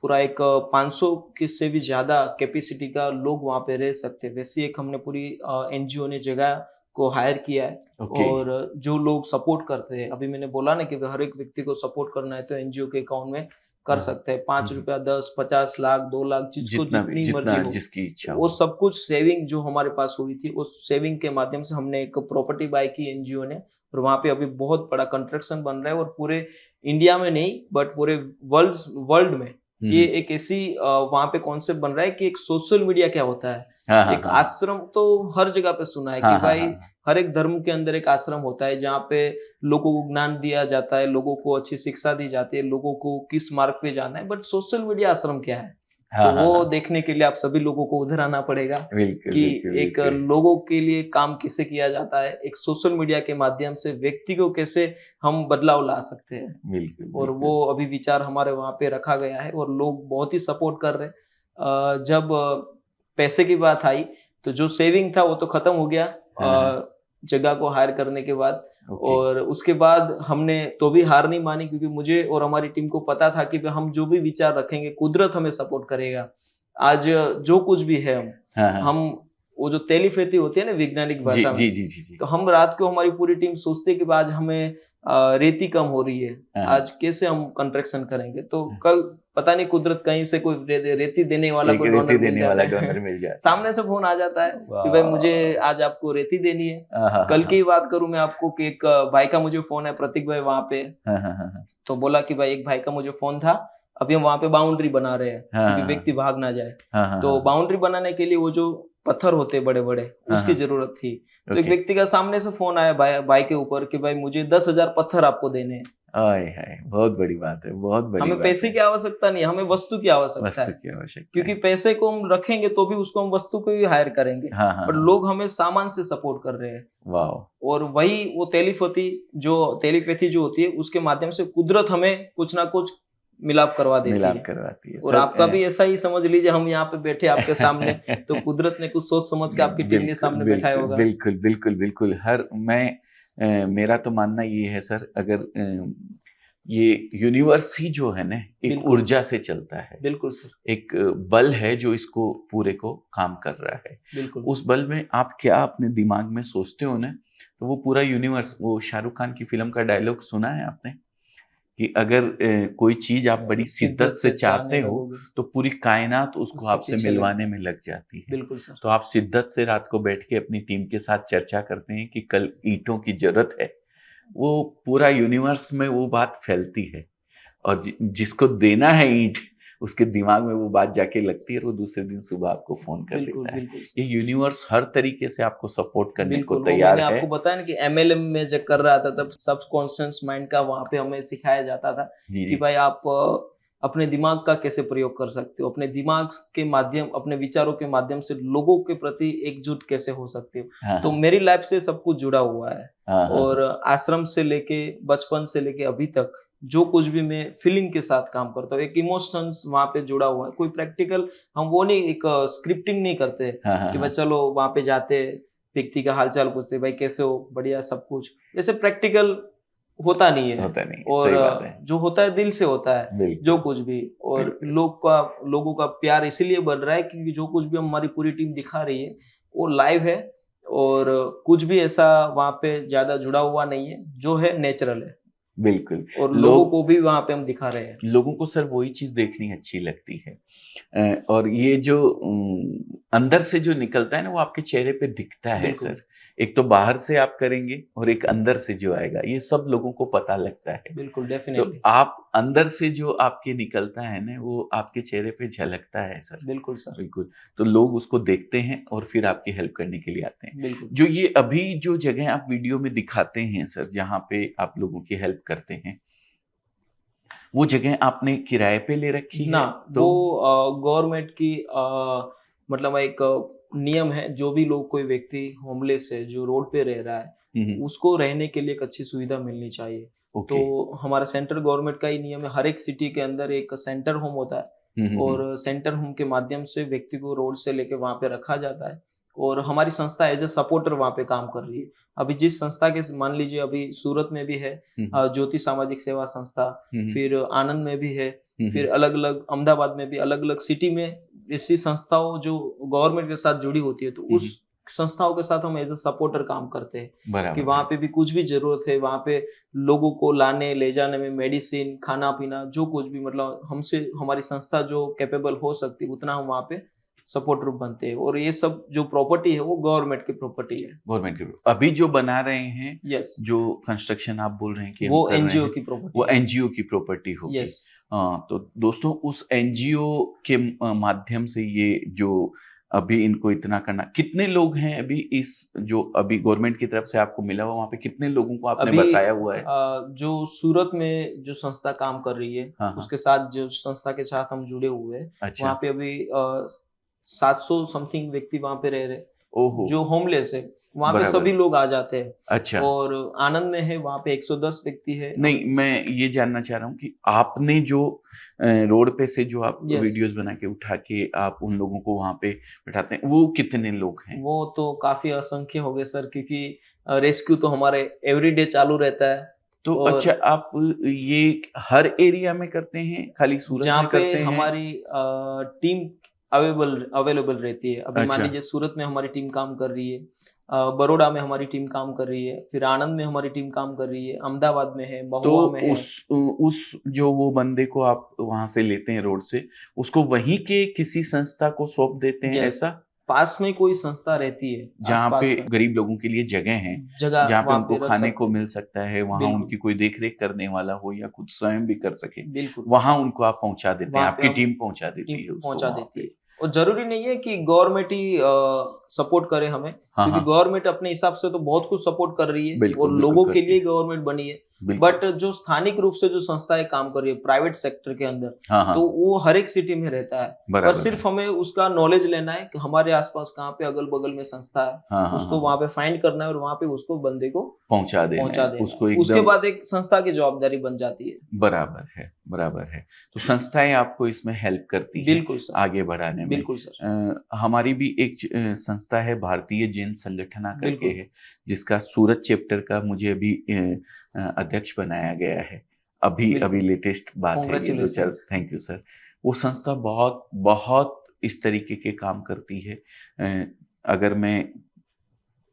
पूरा एक 500 के से भी ज्यादा कैपेसिटी का लोग वहाँ पे रह सकते हैं। वैसे एक हमने पूरी एनजीओ ने जगह को हायर किया है। और जो लोग सपोर्ट करते हैं, अभी मैंने बोला ना कि हर एक व्यक्ति को सपोर्ट करना है तो एनजीओ के अकाउंट में कर सकते हैं। 5 रुपया, 10, 50 लाख, 2 लाख, जिसको जितनी मर्जी हो, जिसकी इच्छा, वो सब कुछ सेविंग जो हमारे पास हुई थी, उस सेविंग के माध्यम से हमने एक प्रॉपर्टी बाय की एनजीओ ने, और वहाँ पे अभी बहुत बड़ा कंस्ट्रक्शन बन रहा है। और पूरे इंडिया में नहीं बट पूरे वर्ल्ड में ये एक ऐसी वहाँ पे कॉन्सेप्ट बन रहा है कि एक सोशल मीडिया क्या होता है। एक आश्रम तो हर जगह पे सुना है कि भाई हर एक धर्म के अंदर एक आश्रम होता है जहाँ पे लोगों को ज्ञान दिया जाता है, लोगों को अच्छी शिक्षा दी जाती है, लोगों को किस मार्ग पे जाना है। बट सोशल मीडिया आश्रम क्या है, तो वो देखने के लिए आप सभी लोगों को उधर आना पड़ेगा कि एक लोगों के लिए काम कैसे किया जाता है, एक सोशल मीडिया के माध्यम से व्यक्ति को कैसे हम बदलाव ला सकते हैं। और वो अभी विचार हमारे वहाँ पे रखा गया है और लोग बहुत ही सपोर्ट कर रहे हैं। जब पैसे की बात आई तो जो सेविंग था वो तो खत्म हो गया जगह को हायर करने के बाद। और उसके बाद हमने तो भी हार नहीं मानी, क्योंकि मुझे और हमारी टीम को पता था कि हम जो भी विचार रखेंगे कुदरत हमें सपोर्ट करेगा। आज जो कुछ भी है हम वो जो तेलीफेती होती है ना वैज्ञानिक भाषा में, तो हम रात को हमारी पूरी टीम सोचती है कि आज हमें रेती कम हो रही है, आज कैसे हम कंस्ट्रक्शन करेंगे। तो कल पता नहीं कुदरत कहीं से कोई रेती देने वाला कोई डोनर मिल जाए, सामने से फोन आ जाता है कि भाई मुझे आज आपको रेती देनी है। कल की बात करूं मैं आपको कि एक भाई का मुझे फोन है, प्रतीक भाई वहां पे, तो बोला कि भाई एक भाई का मुझे फोन था, अभी हम वहां पे बाउंड्री बना रहे हैं क्योंकि व्यक्ति भाग ना जाए। तो बाउंड्री बनाने के लिए वो जो पत्थर होते बड़े बड़े उसकी जरूरत थी। तो एक व्यक्ति का सामने से फोन आया भाई के ऊपर कि भाई मुझे 10,000 पत्थर आपको देने हैं। बहुत बड़ी बात है, बहुत बड़ी हमें पैसे की आवश्यकता नहीं, हमें वस्तु की आवश्यकता है, क्योंकि पैसे को हम रखेंगे तो भी उसको हम वस्तु को ही हायर करेंगे। पर लोग हमें सामान से सपोर्ट कर रहे हैं। और वही वो टेलीपैथी जो होती है उसके माध्यम से कुदरत हमें कुछ ना कुछ मिलाप करवाती है। और आपका भी ऐसा ही समझ लीजिए, हम यहाँ पे बैठे आपके सामने तो कुदरत ने कुछ सोच समझ के आपकी टीम के सामने बैठाया होगा। बिल्कुल। मेरा तो मानना ये है सर, अगर ये यूनिवर्स ही जो है ना एक ऊर्जा से चलता है। बिल्कुल सर। एक बल है जो इसको पूरे को काम कर रहा है। बिल्कुल। उस बल में आप क्या अपने दिमाग में सोचते हो ना, तो वो पूरा यूनिवर्स, वो शाहरुख खान की फिल्म का डायलॉग सुना है आपने कि अगर कोई चीज आप बड़ी शिद्दत से चाहते हो तो पूरी कायनात उसको आपसे मिलवाने में लग जाती है। बिल्कुल सर। तो आप शिद्दत से रात को बैठ के अपनी टीम के साथ चर्चा करते हैं कि कल ईंटों की जरूरत है, वो पूरा यूनिवर्स में वो बात फैलती है, और जिसको देना है ईंट उसके दिमाग में वो बात जाके लगती है और वो दूसरे दिन सुबह आपको फोन कर देता है। ये यूनिवर्स हर तरीके से आपको सपोर्ट करने को तैयार है। मैंने आपको बताया ना कि MLM में जब कर रहा था तब सबकॉन्शियस माइंड का वहां पे हमें सिखाया जाता था कि भाई आप अपने दिमाग का कैसे प्रयोग कर सकते हो, अपने दिमाग के माध्यम, अपने विचारों के माध्यम से लोगों के प्रति एकजुट कैसे हो सकते हो। हाँ तो हाँ मेरी लाइफ से सब कुछ जुड़ा हुआ है। हाँ हाँ और आश्रम से लेके, बचपन से लेके अभी तक जो कुछ भी मैं फीलिंग के साथ काम करता हूँ, एक इमोशंस वहाँ पे जुड़ा हुआ है। कोई प्रैक्टिकल हम वो नहीं, एक स्क्रिप्टिंग नहीं करते हाँ हाँ कि भाई हाँ, चलो वहाँ पे जाते, व्यक्ति का हालचाल पूछते, भाई कैसे हो, बढ़िया सब कुछ, जैसे प्रैक्टिकल होता नहीं है। होता नहीं, और सही बात है। जो होता है दिल से होता है, बिल्कुल जो कुछ भी। और बिल्कुल लोगों का प्यार इसीलिए बढ़ रहा है क्योंकि जो कुछ भी हमारी पूरी टीम दिखा रही है वो लाइव है, और कुछ भी ऐसा वहाँ पे ज्यादा जुड़ा हुआ नहीं है, जो है नेचुरल है, बिल्कुल। और लोगों लोग को भी वहाँ पे हम दिखा रहे हैं। लोगों को सर वही चीज देखनी अच्छी लगती है। और ये जो अंदर से जो निकलता है ना, वो आपके चेहरे पे दिखता है बिल्कुल। सर। एक तो बाहर से आप करेंगे और एक अंदर से जो आएगा, ये सब लोगों को पता लगता है। बिल्कुल, तो डेफिनेटली। आप अंदर से जो आपके निकलता है ना, वो आपके चेहरे पे झलकता है सर। बिल्कुल सर। बिल्कुल। तो लोग उसको देखते हैं और फिर आपकी हेल्प करने के लिए आते हैं। बिल्कुल। जो ये अभी जो जगह आप वीडियो में दिखाते हैं सर, जहाँ पे आप लोगों की हेल्प करते हैं, वो जगह आपने किराए पे ले रखी ना, है? तो वो गवर्नमेंट की मतलब एक नियम है, जो भी लोग, कोई व्यक्ति होमलेस है जो रोड पे रह रहा है, हम्म, उसको रहने के लिए एक अच्छी सुविधा मिलनी चाहिए। तो ओके। हमारा सेंट्रल गवर्नमेंट का ही नियम है, हर एक सिटी के अंदर एक सेंटर होम होता है, हम्म। और सेंटर होम के माध्यम से व्यक्ति को रोड से लेके वहां पे रखा जाता है, और हमारी संस्था एज ए सपोर्टर वहां पे काम कर रही है। अभी जिस संस्था के, मान लीजिए अभी सूरत में भी है ज्योति सामाजिक सेवा संस्था, फिर आनंद में भी है, फिर अलग अलग अहमदाबाद में भी, अलग अलग सिटी में ऐसी संस्थाओं जो गवर्नमेंट के साथ जुड़ी होती है, तो उस संस्थाओं के साथ हम एज ए सपोर्टर काम करते हैं कि बराबर वहां है। पे भी कुछ भी जरूरत है, वहां पे लोगों को लाने ले जाने में, मेडिसिन, खाना पीना, जो कुछ भी, मतलब हमसे, हमारी संस्था जो कैपेबल हो सकती है उतना हम वहां पे सपोर्ट रूप बनते हैं। और ये सब जो प्रॉपर्टी है वो गवर्नमेंट की प्रॉपर्टी है। गवर्नमेंट के अभी जो बना रहे हैं, यस, जो कंस्ट्रक्शन आप बोल रहे हैं कि हम वो कर रहे एनजीओ हैं, की वो प्रॉपर्टी है। एनजीओ की प्रॉपर्टी होगी। यस। हाँ, तो दोस्तों उस एनजीओ के माध्यम से ये जो अभी इनको इतना करना, कितने लोग हैं अभी इस, जो अभी गवर्नमेंट की तरफ से आपको मिला हुआ, वहाँ पे कितने लोगों को आपने अभी बसाया हुआ है? जो सूरत में जो संस्था काम कर रही है, हाँ हाँ, उसके साथ, जो संस्था के साथ हम जुड़े हुए हैं, अच्छा। वहाँ पे अभी 700 समथिंग व्यक्ति वहाँ पे रह रहे, ओहो, जो होमलेस है। वहाँ पे बराबर। सभी लोग आ जाते हैं। अच्छा। और आनंद में है, वहाँ पे 110 व्यक्ति है। नहीं, मैं ये जानना चाह रहा हूँ कि आपने जो रोड पे से जो आप यस, वीडियोस बना के उठा के आप उन लोगों को वहां पे बैठाते हैं, वो कितने लोग हैं? वो तो काफी असंख्य हो गए सर, क्योंकि रेस्क्यू तो हमारे एवरीडे चालू रहता है। तो और अच्छा, आप ये हर एरिया में करते हैं, खाली सूरत जहाँ में पे करते हैं? हमारी टीम अवेलेबल रहती है, अभी मान अच्छा, लीजिए सूरत में हमारी टीम काम कर रही है, बड़ौदा में हमारी टीम काम कर रही है, फिर आनंद में हमारी टीम काम कर रही है, अहमदाबाद में है, तो महुआ में है। उस जो वो बंदे को आप वहां से लेते हैं रोड से, उसको वहीं के किसी संस्था को सौंप देते हैं, यस, ऐसा? पास में कोई संस्था रहती है, जहाँ पे आसपास में गरीब लोगों के लिए जगह है, जगह जहाँ पे वहाँ उनको पे रख खाने सकते को हैं। मिल सकता है, वहाँ बिल्कुल, उनकी कोई देख रेख करने वाला हो या खुद स्वयं भी कर सके, बिल्कुल। वहां उनको आप पहुंचा देते हैं, वहाँ पे आपकी हम टीम पहुंचा देती टीम है उसको पहुंचा वहां देती पे। है। और जरूरी नहीं है कि गवर्नमेंट ही सपोर्ट करे हमें, हाँ क्योंकि हाँ, गवर्नमेंट अपने हिसाब से तो बहुत कुछ सपोर्ट कर रही है, और बिल्कुल बिल्कुल लोगों के करती लिए है, गवर्नमेंट बनी है। बिल्कुल। बट जो स्थानिक रूप से जो संस्थाएं काम कर रही है प्राइवेट सेक्टर के अंदर, हाँ हाँ, तो वो हर एक सिटी में रहता है। पर बराबर है। सिर्फ हमें उसका नॉलेज लेना है कि हमारे आसपास कहाँ पे अगल बगल में संस्था है, हाँ हाँ उसको हाँ, वहां पे फाइंड करना है, और वहां पे उसको बंदे को पहुंचा देना पहुंचा है देना उसको है। उसके एकदम। बाद एक संस्था की जवाबदारी बन जाती है। बराबर है, बराबर है। तो संस्थाएं आपको इसमें हेल्प करती हैं बिल्कुल सर, आगे बढ़ाने में। बिल्कुल सर, हमारी भी एक संस्था है, भारतीय जैन संगठना करके बिल्कुल। है, जिसका सूरत चैप्टर का मुझे अभी अध्यक्ष बनाया गया है। अभी बिल्कुल। लेटेस्ट बात है ये, 2-4। Congratulations। Thank you sir. वो संस्था बहुत बहुत इस तरीके के काम करती है। अगर मैं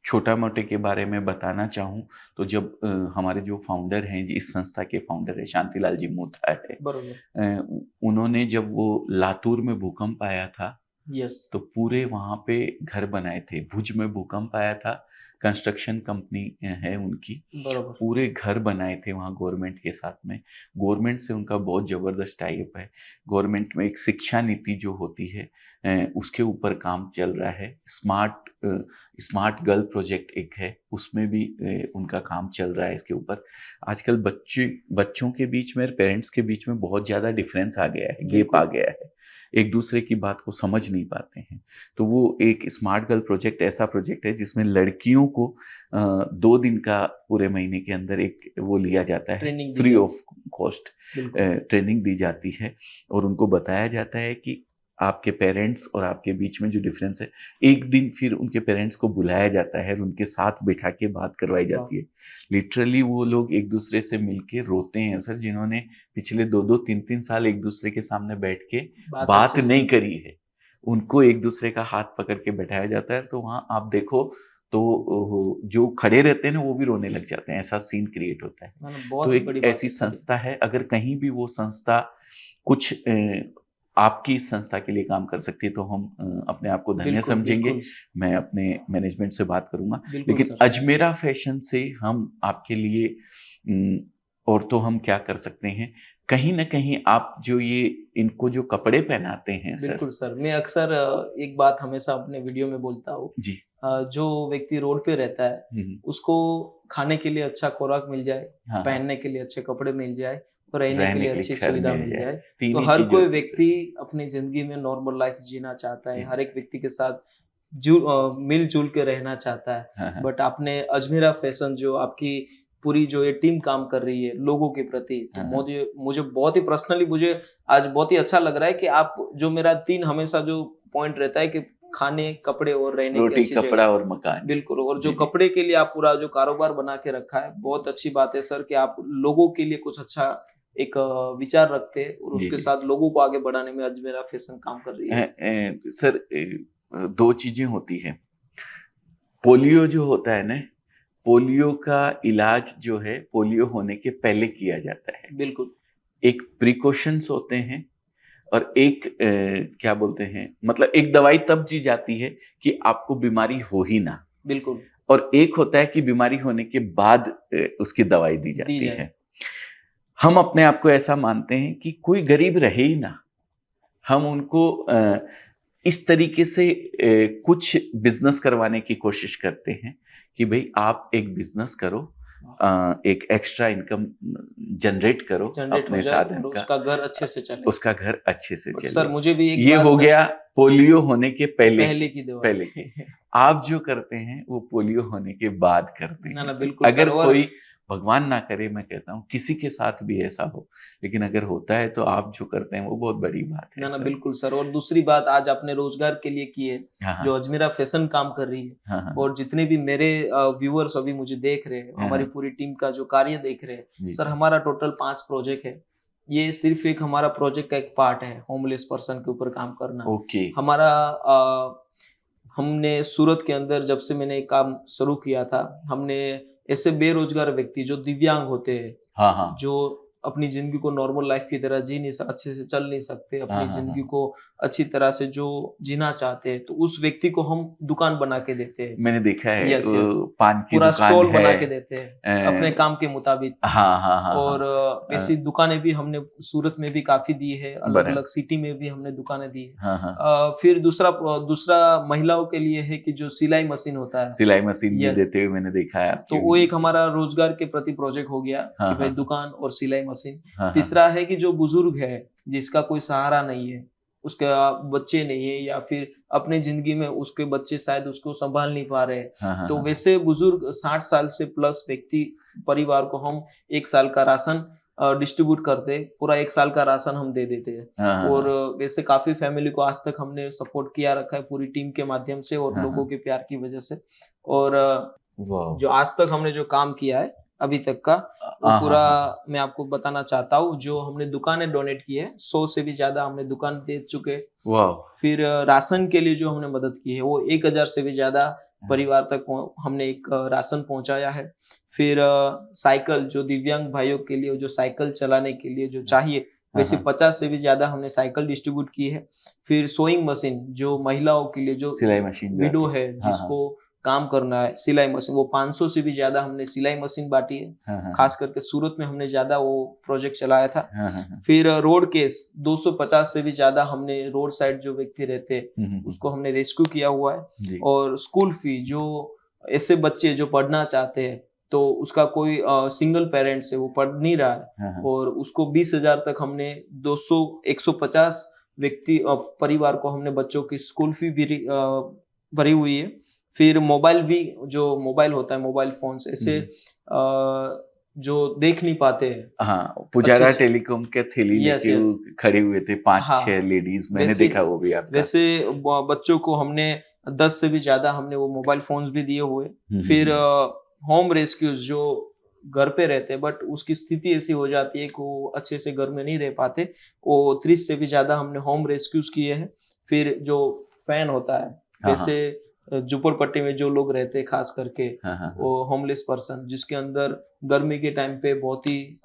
छोटा मोटे के बारे में बताना चाहूँ, तो जब हमारे जो फाउंडर हैं, इस संस्था के फाउंडर है शांतिलाल जी मूथा है, बरोबर। उन्होंने जब वो लातूर में भूकंप आया था, यस। तो पूरे वहाँ पे घर बनाए थे। भुज में भूकंप आया था, कंस्ट्रक्शन कंपनी है उनकी। बरोबर। पूरे घर बनाए थे वहाँ गवर्नमेंट के साथ में। गवर्नमेंट से उनका बहुत ज़बरदस्त टाई अप है। गवर्नमेंट में एक शिक्षा नीति जो होती है उसके ऊपर काम चल रहा है। स्मार्ट गर्ल प्रोजेक्ट एक है, उसमें भी उनका काम चल रहा है इसके ऊपर। आजकल बच्चों के बीच में, पेरेंट्स के बीच में बहुत ज़्यादा डिफरेंस आ गया है, गैप आ गया है, एक दूसरे की बात को समझ नहीं पाते हैं। तो वो एक स्मार्ट गर्ल प्रोजेक्ट ऐसा प्रोजेक्ट है जिसमें लड़कियों को 2 दिन का पूरे महीने के अंदर एक वो लिया जाता है, training free of cost training दी जाती है और उनको बताया जाता है कि आपके पेरेंट्स और आपके बीच में जो डिफरेंस है, एक दिन फिर उनके पेरेंट्स को बुलाया जाता है और उनके साथ बैठा के बात करवाई जाती है। लिटरली वो लोग एक दूसरे से मिलके रोते हैं सर, जिन्होंने पिछले 2-2, 3-3 साल एक दूसरे के सामने बैठ के बात नहीं करी है, उनको एक दूसरे का हाथ पकड़ के बैठाया जाता है। तो वहाँ आप देखो तो जो खड़े रहते हैं ना वो भी रोने लग जाते हैं, ऐसा सीन क्रिएट होता है। तो एक ऐसी संस्था है, अगर कहीं भी वो संस्था कुछ आपकी इस संस्था के लिए काम कर सकती है तो हम अपने आप को धन्य समझेंगे। मैं अपने मैनेजमेंट से बात करूंगा। लेकिन अजमेरा फैशन से हम आपके लिए और तो हम क्या कर सकते हैं, कहीं ना कहीं आप जो ये इनको जो कपड़े पहनाते हैं सर। बिल्कुल सर, मैं अक्सर एक बात हमेशा अपने वीडियो में बोलता हूँ जी, जो व्यक्ति रोड पे रहता है उसको खाने के लिए अच्छा खुराक मिल जाए, पहनने के लिए अच्छे कपड़े मिल जाए और रहने के लिए अच्छी सुविधा मिल जाए, तो हर कोई व्यक्ति अपनी जिंदगी में नॉर्मल लाइफ जीना चाहता है, हर एक व्यक्ति के साथ मिलजुल के रहना चाहता है। बट आपने अजमेरा फैशन जो आपकी पूरी जो ये टीम काम कर रही है लोगों के प्रति, तो मुझे बहुत ही पर्सनली मुझे आज बहुत ही अच्छा लग रहा है कि आप जो मेरा 3 हमेशा जो पॉइंट रहता है कि खाने, कपड़े और रहने की अच्छी जगह, कपड़ा और मकान। बिल्कुल। और जो कपड़े के लिए आप पूरा जो कारोबार बना के रखा है, बहुत अच्छी बात है सर कि आप लोगों के लिए कुछ अच्छा एक विचार रखते हैं और उसके साथ लोगों को आगे बढ़ाने में अजमेरा फैशन काम कर रही है। सर 2 चीजें होती है। पोलियो जो होता है ना, पोलियो का इलाज जो है पोलियो होने के पहले किया जाता है। बिल्कुल। एक प्रिकॉशंस होते हैं और एक क्या बोलते हैं, मतलब एक दवाई तब दी जाती है कि आपको बीमारी हो ही ना। बिल्कुल। और एक होता है कि बीमारी होने के बाद उसकी दवाई दी जाती है। हम अपने आप को ऐसा मानते हैं कि कोई गरीब रहे ही ना, हम उनको इस तरीके से कुछ बिजनेस करवाने की कोशिश करते हैं कि भाई आप एक बिजनेस करो, एक एक्स्ट्रा इनकम जनरेट करो अपने साधन का, उसका घर अच्छे से चले, उसका घर अच्छे से चले। सर मुझे भी एक ये हो गया पोलियो होने के पहले की आप जो करते हैं वो पोलियो होने के बाद करते हैं। ना बिल्कुल। अगर कोई भगवान ना करे, मैं कहता हूँ किसी के साथ भी ऐसा हो, लेकिन अगर होता है तो आप जो करते हैं वो बहुत बड़ी बात है। ना बिल्कुल सर। और दूसरी बात आज आपने रोजगार के लिए की है, जो अजमेरा फैशन काम कर रही है, और जितने भी मेरे व्यूअर्स अभी मुझे देख रहे हैं, हमारी पूरी टीम का जो कार्य देख रहे हैं सर, हमारा टोटल 5 प्रोजेक्ट है। ये सिर्फ एक हमारा प्रोजेक्ट का एक पार्ट है, होमलेस पर्सन के ऊपर काम करना। हमारा हमने सूरत के अंदर जब से मैंने एक काम शुरू किया था, हमने ऐसे बेरोजगार व्यक्ति जो दिव्यांग होते हैं, जो अपनी जिंदगी को नॉर्मल लाइफ की तरह जी नहीं सकते, अच्छे से चल नहीं सकते, अपनी जिंदगी को अच्छी तरह से जो जीना चाहते हैं, तो उस व्यक्ति को हम दुकान बना के देते हैं। मैंने देखा है। यस, पान की पूरा दुकान स्टॉल बना के देते हैं अपने काम के मुताबिक। और ऐसी दुकानें भी हमने सूरत में भी काफी दी है, अलग अलग सिटी में भी हमने दुकानें दी है। फिर दूसरा महिलाओं के लिए है कि जो सिलाई मशीन होता है, सिलाई मशीन भी देते हुए मैंने देखा है। तो वो एक हमारा रोजगार के प्रति प्रोजेक्ट हो गया कि भाई दुकान और सिलाई मशीन। तीसरा है कि जो बुजुर्ग है, जिसका कोई सहारा नहीं है, उसका बच्चे नहीं है, या फिर अपनी जिंदगी में उसके बच्चे शायद उसको संभाल नहीं पा रहे, तो वैसे बुजुर्ग 60 साल से प्लस व्यक्ति परिवार को हम 1 साल का राशन डिस्ट्रीब्यूट करते, पूरा 1 साल का राशन हम दे देते हैं। और वैसे काफी फैमिली को आज तक हमने सपोर्ट किया रखा है पूरी टीम के माध्यम से और लोगों के प्यार की वजह से। और जो आज तक हमने जो काम किया है अभी तक का, वो पूरा मैं आपको बताना चाहता हूँ। जो हमने दुकानें डोनेट की है, 100 से भी ज्यादा हमने दुकान दे चुके। फिर राशन के लिए जो हमने मदद की है वो 1000 से भी ज्यादा परिवार तक हमने एक राशन पहुंचाया है। फिर साइकिल, जो दिव्यांग भाइयों के लिए जो साइकिल चलाने के लिए जो चाहिए, वैसे 50 से भी ज्यादा हमने साइकिल डिस्ट्रीब्यूट की है। फिर सोइंग मशीन, जो महिलाओं के लिए जो सिलाई मशीन विडो है, जिसको काम करना है, सिलाई मशीन, वो 500 से भी ज्यादा हमने सिलाई मशीन बांटी है। हाँ, हाँ, खास करके सूरत में हमने ज्यादा वो प्रोजेक्ट चलाया था। हाँ, हाँ, हाँ, फिर रोड केस 250 से भी ज्यादा हमने रोड साइड जो व्यक्ति रहते उसको हमने रेस्क्यू किया हुआ है। जी, और स्कूल फी जो ऐसे बच्चे जो पढ़ना चाहते हैं तो उसका कोई सिंगल पेरेंट्स है वो पढ़ नहीं रहा है, हाँ, हाँ, और उसको 20,000 तक हमने 150 व्यक्ति परिवार को हमने बच्चों की स्कूल फी भी भरी हुई है। फिर मोबाइल भी, जो मोबाइल होता है, मोबाइल फोन्स ऐसे जो देख नहीं पाते हैं। हाँ, पुजारा अच्छे से- टेलीकॉम के थैली Yes, लेके yes. वो खड़े हुए थे 5-6 हाँ, लेडीज, मैंने वैसे- देखा वो भी आपका। वैसे बच्चों को हमने 10 से भी ज्यादा हमने वो मोबाइल फोन्स भी दिए हुए। फिर होम रेस्क्यूज जो घर पे रहते हैं बट उसकी स्थिति ऐसी हो जाती है कि वो अच्छे से घर में नहीं रह पाते, वो 30 से भी ज्यादा हमने होम रेस्क्यूज किए हैं। फिर जो फैन होता है, हाँ, वैसे झुपड़पट्टी में जो लोग रहते हैं खास करके हाँ, हाँ, वो होमलेस पर्सन जिसके अंदर गर्मी के टाइम पे बहुत ही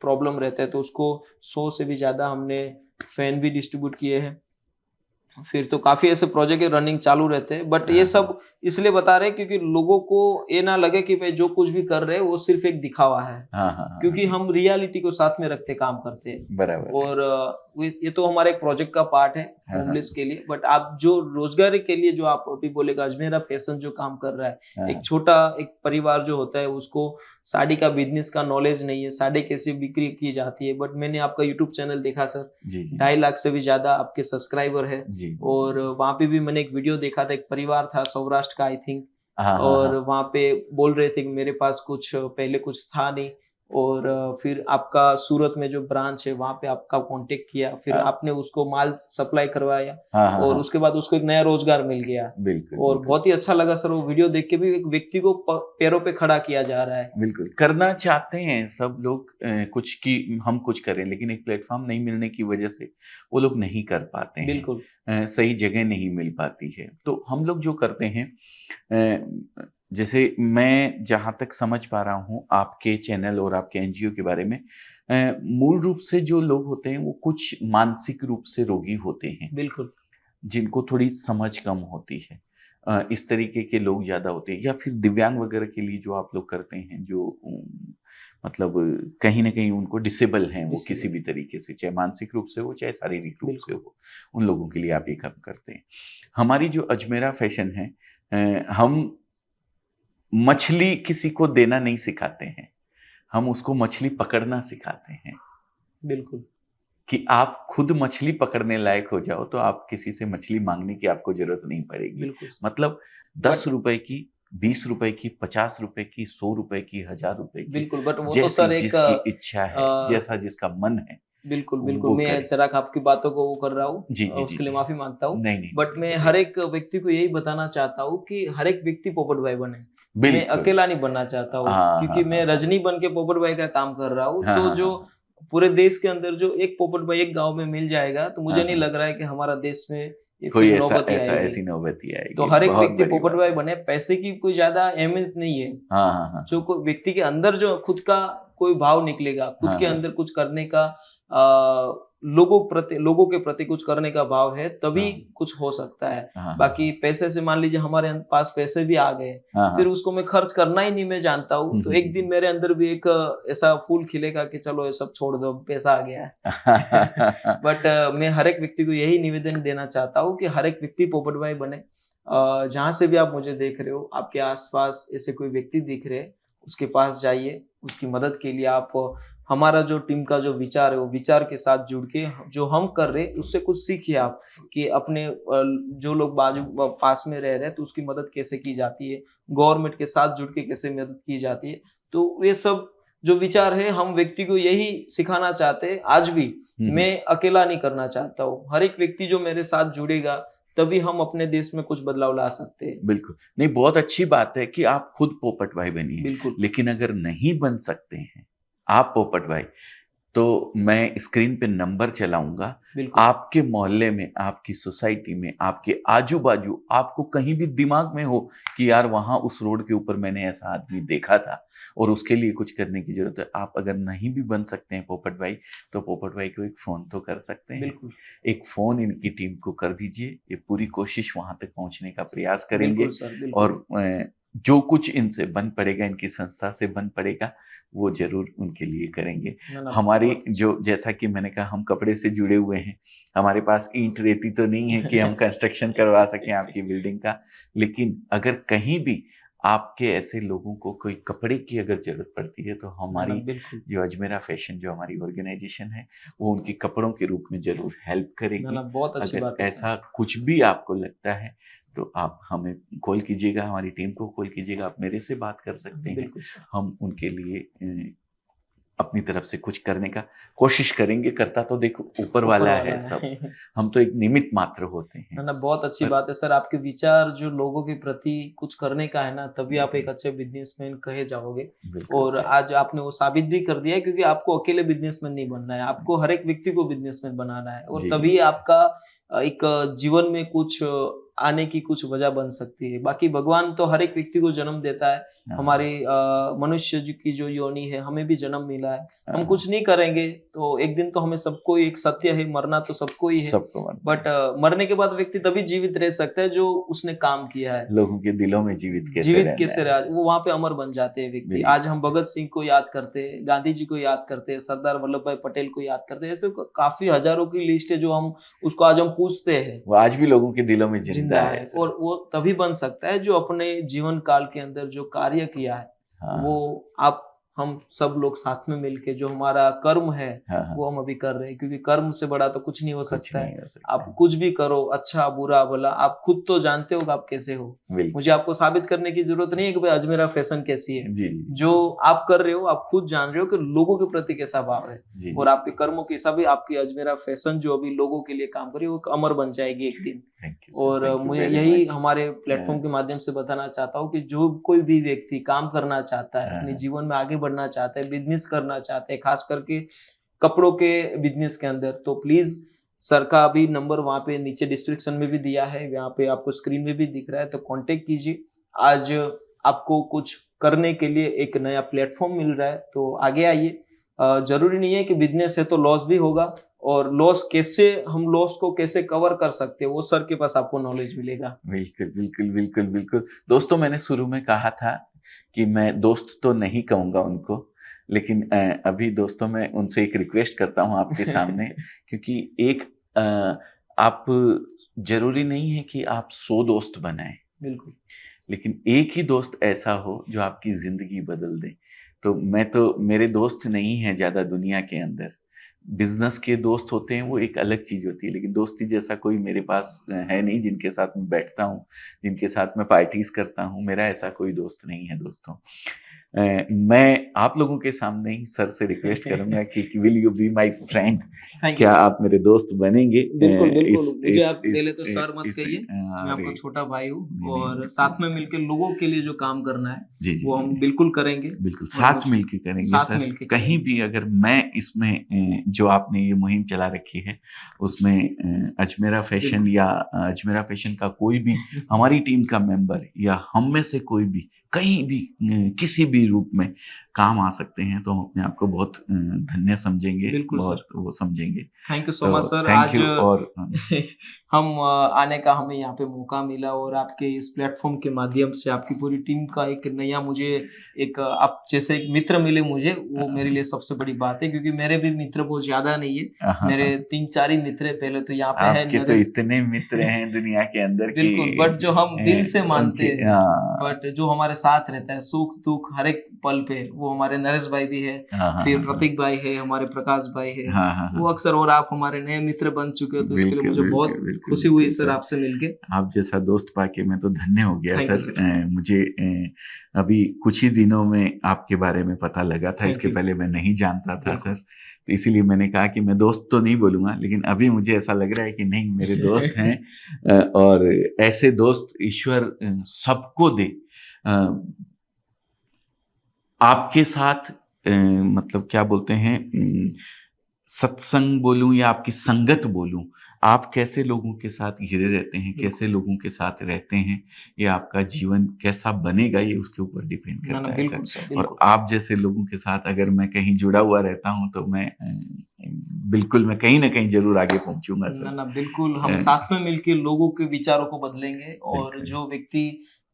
प्रॉब्लम रहता है, तो उसको 100 से भी ज्यादा हमने फैन भी डिस्ट्रीब्यूट किए हैं। फिर तो काफी ऐसे प्रोजेक्ट रनिंग चालू रहते हैं, बट ये हाँ, सब इसलिए बता रहे हैं क्योंकि लोगों को ये ना लगे कि भाई जो कुछ भी कर रहे हैं वो सिर्फ एक दिखावा है, हाँ, हाँ, हाँ, क्योंकि हम रियलिटी को साथ में रखते काम करते हैं। बराबर। और ये तो हमारे एक प्रोजेक्ट का पार्ट है हाँ, होमलेस के लिए, बट आप जो रोजगार के लिए जो आप अभी बोलेगा अजमेरा फैशन जो काम कर रहा है, हाँ, एक छोटा एक परिवार जो होता है उसको साड़ी का बिजनेस का नॉलेज नहीं है, साड़ी कैसे बिक्री की जाती है, बट मैंने आपका यूट्यूब चैनल देखा सर, जी, जी, 2.5 लाख से भी ज्यादा आपके सब्सक्राइबर है। जी, और वहां पे भी मैंने एक वीडियो देखा था, एक परिवार था सौराष्ट्र का आई थिंक, हाँ, हाँ, और हाँ, वहां पे बोल रहे थे कि मेरे पास कुछ पहले कुछ था नहीं, और फिर आपका सूरत में जो ब्रांच है वहां पे आपका कांटेक्ट किया, फिर हाँ। आपने उसको माल सप्लाई करवाया, हाँ, हाँ, और हाँ, उसके बाद उसको एक नया रोजगार मिल गया। बिल्कुल, और बिल्कुल, बहुत ही अच्छा लगा सर वो वीडियो देख के भी, एक व्यक्ति को पैरों पे खड़ा किया जा रहा है। बिल्कुल करना चाहते हैं सब लोग, कुछ की हम कुछ करें, लेकिन एक प्लेटफॉर्म नहीं मिलने की वजह से वो लोग नहीं कर पाते हैं। बिल्कुल सही जगह नहीं मिल पाती है, तो हम लोग जो करते हैं, जैसे मैं जहाँ तक समझ पा रहा हूँ आपके चैनल और आपके एनजीओ के बारे में, मूल रूप से जो लोग होते हैं वो कुछ मानसिक रूप से रोगी होते हैं, बिल्कुल जिनको थोड़ी समझ कम होती है, इस तरीके के लोग ज्यादा होते हैं, या फिर दिव्यांग वगैरह के लिए जो आप लोग करते हैं, जो मतलब कहीं ना कहीं उनको डिसेबल हैं वो किसी भी तरीके से, चाहे मानसिक रूप से हो चाहे शारीरिक रूप से हो, उन लोगों के लिए आप ये काम करते हैं। हमारी जो अजमेरा फैशन है, हम मछली किसी को देना नहीं सिखाते हैं, हम उसको मछली पकड़ना सिखाते हैं, बिल्कुल कि आप खुद मछली पकड़ने लायक हो जाओ तो आप किसी से मछली मांगने की आपको जरूरत नहीं पड़ेगी। बिल्कुल मतलब 10 रुपए की, 20 रुपए की, 50 रुपए की, 100 रुपए की, 1000 रुपए की, बिल्कुल, बट वो तो जैसी सर एक जिसकी इच्छा है, अ, जैसा जिसका मन है, बिल्कुल वो बिल्कुल, मैं करे। जरा आपकी बातों को वो कर रहा हूँ, जी, जी, उसके लिए जी, माफी मांगता हूँ। नहीं, नहीं, बट मैं नहीं, हर एक व्यक्ति को यही बताना चाहता हूँ कि हर एक व्यक्ति पोपट भाई बने। मैं बिल्कुल। अकेला नहीं बनना चाहता हूँ, हाँ, क्योंकि हाँ, मैं हाँ, रजनी बन के पोपट भाई का काम कर रहा हूँ, हाँ, तो हाँ, जो हाँ, पूरे देश के अंदर जो एक पोपट भाई एक गांव में मिल जाएगा, तो मुझे हाँ, नहीं हाँ, लग रहा है कि हमारा देश में ये कोई फिर ऐसा नौबत ही ऐसा आएगी। ऐसी नौबती आएगी, तो हर एक बहुत व्यक्ति बड़ी पोपट बात भाई है। बने, पैसे की कोई ज्यादा अहमियत नहीं है। हाँ, हाँ, हाँ, जो कोई व्यक्ति के अंदर जो खुद का कोई भाव निकलेगा, खुद हाँ, के हाँ, अंदर कुछ करने का लोगों के प्रति कुछ करने का भाव है, तभी हाँ, कुछ हो सकता है। हाँ, बाकी पैसे से, मान लीजिए हमारे पास पैसे भी आ गए, हाँ, फिर उसको मैं खर्च करना ही नहीं मैं जानता हूँ, तो एक दिन मेरे अंदर भी एक ऐसा फूल खिलेगा कि चलो ये सब छोड़ दो, पैसा आ गया है। बट मैं हर एक व्यक्ति को यही निवेदन देना चाहता हूँ कि हर एक व्यक्ति पोपट भाई बने। जहां से भी आप मुझे देख रहे हो, आपके आसपास ऐसे कोई व्यक्ति दिख रहे, उसके पास जाइए, उसकी मदद के लिए आप, हमारा जो टीम का जो विचार है वो विचार के साथ जुड़ के जो हम कर रहे उससे कुछ सीखिए आप, कि अपने जो लोग बाजू पास में रह रहे हैं तो उसकी मदद कैसे की जाती है, गवर्नमेंट के साथ जुड़ के कैसे मदद की जाती है। तो ये सब जो विचार है, हम व्यक्ति को यही सिखाना चाहते हैं। आज भी मैं अकेला नहीं करना चाहता हूँ, हर एक व्यक्ति जो मेरे साथ जुड़ेगा तभी हम अपने देश में कुछ बदलाव ला सकते हैं। बिल्कुल नहीं, बहुत अच्छी बात है कि आप खुद पोपट भाई बनिए, बिल्कुल लेकिन अगर नहीं बन सकते हैं आप पोपट भाई, तो मैं स्क्रीन पे नंबर चलाऊंगा। बिल्कुल आपके मोहल्ले में, आपकी सोसाइटी में, आपके आजू बाजू, आपको कहीं भी दिमाग में हो कि यार वहाँ उस रोड के ऊपर मैंने ऐसा आदमी देखा था और उसके लिए कुछ करने की जरूरत है, आप अगर नहीं भी बन सकते हैं पोपट भाई, तो पोपट भाई को एक फ़ोन तो कर सकते हैं। बिल्कुल एक फ़ोन इनकी टीम को कर दीजिए, ये पूरी कोशिश वहाँ तक पहुँचने का प्रयास करेंगे। बिल्कुल सर, बिल्कुल। और जो कुछ इनसे बन पड़ेगा, इनकी संस्था से बन पड़ेगा, वो ज़रूर उनके लिए करेंगे। ना, ना, हमारी बहुत अच्छा। जो, जैसा कि मैंने कहा, हम कपड़े से जुड़े हुए हैं, हमारे पास ईंट रेती तो नहीं है कि हम कंस्ट्रक्शन करवा सकें आपकी बिल्डिंग का, लेकिन अगर कहीं भी आपके ऐसे लोगों को कोई कपड़े की अगर ज़रूरत पड़ती है, तो ना, ना, हमारी बिल्कुल। जो अजमेरा फैशन, जो हमारी ऑर्गेनाइज़ेशन है, वो उनकी कपड़ों के रूप में ज़रूर हेल्प ना, करेगी। ना, बहुत अच्छी अगर बात है सर। ऐसा कुछ भी आपको लगता है, तो आप हमें कॉल कीजिएगा, हमारी टीम को कॉल कीजिएगा, आप मेरे से बात कर सकते हैं। बिल्कुल सर। हम उनके लिए अपनी तरफ से कुछ करने का कोशिश करेंगे। करता तो देखो ऊपर ऊपर वाला वाला है सब, है। हम तो एक निमित्त मात्र होते ना, हैं। ना, बहुत अच्छी पर बात है सर। आपके विचार जो लोगों के प्रति कुछ करने का है ना, तभी आप एक अच्छे बिज़नेसमैन कहे जाओगे। बिल्कुल और सही। आज आपने वो साबित भी कर दिया है, क्योंकि आपको अकेले बिज़नेसमैन नहीं बनना है, आपको हर एक व्यक्ति को बिज़नेसमैन बनाना है, और जी, तभी आपका एक जीवन में कुछ आने की कुछ वजह बन सकती है। बाकी भगवान तो हर एक व्यक्ति को जन्म देता है। हाँ, हमारी मनुष्य जी की जो योनि है, हमें भी जन्म मिला है। हम हाँ, कुछ नहीं करेंगे तो एक दिन तो हमें सबको, एक सत्य है, मरना तो सबको ही है। सबको मानते बट मरने के बाद व्यक्ति तभी जीवित रह सकता है जो उसने काम किया है। हैं। लोगों के दिलों में जीवित कैसे जीवित रहना कैसे है। रहा, वो वहां पे अमर बन जाते हैं व्यक्ति। बिल्कुल आज हम भगत सिंह को याद करते हैं, गांधी जी को याद करते हैं, सरदार वल्लभ भाई पटेल को याद करते हैं। तो काफी हजारों की लिस्ट है जो हम उसको आज हम पूछते हैं, वो आज भी लोगों के दिलों में जिंदा जिंदा है है। सर। और वो तभी बन सकता है जो अपने जीवन काल के अंदर जो कार्य किया है, वो हाँ, आप हम सब लोग साथ में मिलके जो हमारा कर्म है, हाँ, हाँ, वो हम अभी कर रहे हैं। क्योंकि कर्म से बड़ा तो कुछ नहीं हो कुछ सकता है। नहीं हो सकता आप है। कुछ भी करो, अच्छा बुरा भला, आप खुद तो जानते हो कि आप कैसे हो। बिल्कुल। मुझे आपको साबित करने की जरूरत नहीं है कि भाई अजमेरा फैशन कैसी है। जी, जी, जो आप कर रहे हो, आप खुद जान रहे हो कि लोगों के प्रति कैसा भाव है, जी, और जी। आपके कर्मों के हिसाब से आपकी अजमेरा फैशन जो अभी लोगों के लिए काम कर रही है, वो एक अमर बन जाएगी एक दिन। थैंक यू सर, और थैंक यू मुझे वेरी यही मच। हमारे प्लेटफॉर्म के माध्यम से बताना चाहता हूँ कि जो कोई भी व्यक्ति काम करना चाहता है, अपने जीवन में आगे बढ़ना चाहता है, बिजनेस करना चाहता है, खास करके कपड़ों के बिजनेस के अंदर, तो प्लीज सर का भी नंबर वहाँ पे नीचे डिस्क्रिप्शन में भी दिया है, यहाँ पे आपको स्क्रीन में भी दिख रहा है, तो कांटेक्ट कीजिए। आज आपको कुछ करने के लिए एक नया प्लेटफॉर्म मिल रहा है, तो आगे आइए। जरूरी नहीं है कि बिजनेस है तो लॉस भी होगा, और लॉस कैसे, हम लॉस को कैसे कवर कर सकते हैं, वो सर के पास आपको नॉलेज मिलेगा। बिल्कुल, बिल्कुल, बिल्कुल, बिल्कुल। दोस्तों, मैंने शुरू में कहा था कि मैं दोस्त तो नहीं कहूँगा उनको, लेकिन अभी दोस्तों मैं उनसे एक रिक्वेस्ट करता हूँ आपके सामने, क्योंकि एक आप, ज़रूरी नहीं है कि आप 100 दोस्त बनाएँ, बिल्कुल लेकिन एक ही दोस्त ऐसा हो जो आपकी ज़िंदगी बदल दे। तो मेरे दोस्त नहीं हैं ज़्यादा दुनिया के अंदर। बिज़नेस के दोस्त होते हैं, वो एक अलग चीज़ होती है, लेकिन दोस्ती जैसा कोई मेरे पास है नहीं, जिनके साथ मैं बैठता हूँ, जिनके साथ मैं पार्टीज़ करता हूँ, मेरा ऐसा कोई दोस्त नहीं है दोस्तों। मैं आप लोगों के सामने ही सर से रिक्वेस्ट करूँगा कि will you be my friend? Thank you क्या सर। आप मेरे दोस्त बनेंगे? बिल्कुल बिल्कुल, इस मुझे इस आप इस पहले तो सर इस मत इस कहिए, मैं अरे! आपका छोटा भाई हूँ, नहीं, नहीं, और नहीं, साथ में मिलकर लोगों के लिए जो काम करना है, जी, जी, वो जी, हम जी। बिल्कुल करेंगे। बिल्कुल, और साथ मुझे मिलके करेंगे साथ सर। मिलके कहीं करेंगे। भी अगर मैं इसमें जो आपने ये मुहिम चला रखी है, उसमें अजमेरा फैशन बिल्कुल। या अजमेरा फैशन का कोई भी हमारी टीम का मेंबर या हम में से कोई भी कहीं भी किसी भी रूप में काम आ सकते हैं, तो हम अपने आप को बहुत धन्य समझेंगे, बिल्कुल बहुत सर। वो समझेंगे। थैंक यू सो तो मच सर। थैंक आज यू। और हम आने का हमें यहाँ पे मौका मिला, और आपके इस प्लेटफॉर्म के माध्यम से आपकी पूरी टीम का एक नया, मुझे एक आप जैसे एक मित्र मिले मुझे, वो मेरे लिए सबसे बड़ी बात है, क्योंकि मेरे भी मित्र बहुत ज्यादा नहीं है, मेरे 3-4 ही मित्र है। पहले तो यहाँ पे है आपके तो नरेश। इतने मित्र हैं दुनिया के अंदर की बिल्कुल, बट जो हम दिल से मानते उनके हैं, बट जो हमारे साथ रहता है सुख दुख हर एक पल पे, वो हमारे नरेश भाई भी है, हाँ, हाँ, फिर हाँ, प्रतीक भाई है, हमारे प्रकाश भाई है, हाँ, हाँ, वो हाँ। अक्सर। और आप हमारे नए मित्र बन चुके हो, तो इसके लिए बिल्कुल, मुझे बिल्कुल, बहुत बिल्कुल, खुशी हुई बिल्कुल सर सर। आपसे मिलके। आप जैसा दोस्त पाके मैं तो धन्य हो गया थैंक यू सर। सर। मुझे अभी कुछ ही दिनों में आपके बारे में पता लगा था, थैंक इसके यू। पहले मैं नहीं जानता था बिल्कुल। सर। तो इसीलिए मैंने कहा कि मैं दोस्त तो नहीं बोलूँगा, लेकिन अभी मुझे ऐसा लग रहा है कि नहीं, मेरे दोस्त हैं। और ऐसे दोस्त ईश्वर सबको दे। अ, आपके साथ मतलब क्या बोलते हैं, सत्संग बोलूं या आपकी संगत बोलूं, आप कैसे लोगों के साथ घिरे रहते हैं, कैसे लोगों के साथ रहते हैं, ये आपका जीवन कैसा बनेगा ये उसके ऊपर डिपेंड ना ना करता है सर। बिल्कुल सर, और बिल्कुल। आप जैसे लोगों के साथ अगर मैं कहीं जुड़ा हुआ रहता हूं तो मैं बिल्कुल मैं कहीं ना कहीं जरूर आगे पहुंचूंगा ना सर। ना बिल्कुल, हम अ, साथ में मिलके लोगों के विचारों को बदलेंगे। और बिल्कुल। जो व्यक्ति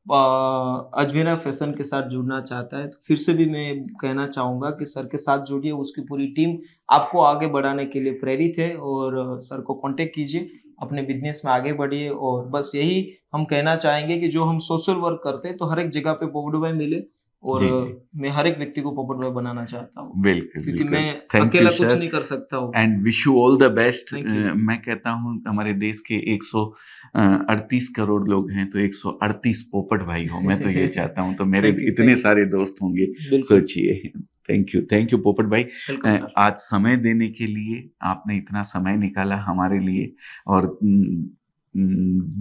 अजमेरा फैशन के साथ जुड़ना चाहता है, तो फिर से भी मैं कहना चाहूँगा कि सर के साथ जुड़िए, उसकी पूरी टीम आपको आगे बढ़ाने के लिए प्रेरित है। और सर को कॉन्टैक्ट कीजिए, अपने बिज़नेस में आगे बढ़िए। और बस यही हम कहना चाहेंगे कि जो हम सोशल वर्क करते हैं, तो हर एक जगह पे पोपट भाई मिले। और जी जी, मैं हर एक व्यक्ति को पोपट भाई बनाना चाहता हूँ, बिल्कुल क्योंकि मैं बिल्कुल। थैंक यू अकेला कुछ सर नहीं कर सकता हूँ। And wish you all the best. Thank you. मैं कहता हूँ हमारे देश के 138 करोड़ लोग हैं तो 138 पोपट भाई हो, मैं तो ये चाहता हूँ, तो मेरे थैंक यू, इतने थैंक यू। सारे दोस्त होंगे। बिल्कुल, सोचिए। थैंक यू पोपट भाई। Welcome sir. आज समय देने के लिए, आपने इतना समय निकाला हमारे लिए और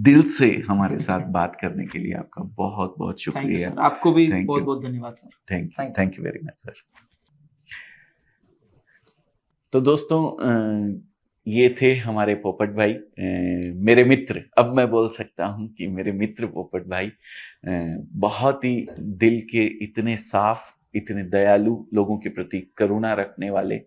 दिल से हमारे साथ बात करने के लिए आपका बहुत बहुत थैंक यू शुक्रिया। सर, आपको भी थैंक यू। बहुत-बहुत धन्यवाद sir. Thank you. Thank you very much sir. तो दोस्तों, ये थे हमारे पोपट भाई, मेरे मित्र। अब मैं बोल सकता हूँ कि मेरे मित्र पोपट भाई बहुत ही दिल के इतने साफ, इतने दयालु, लोगों के प्रति करुणा रखने वाले,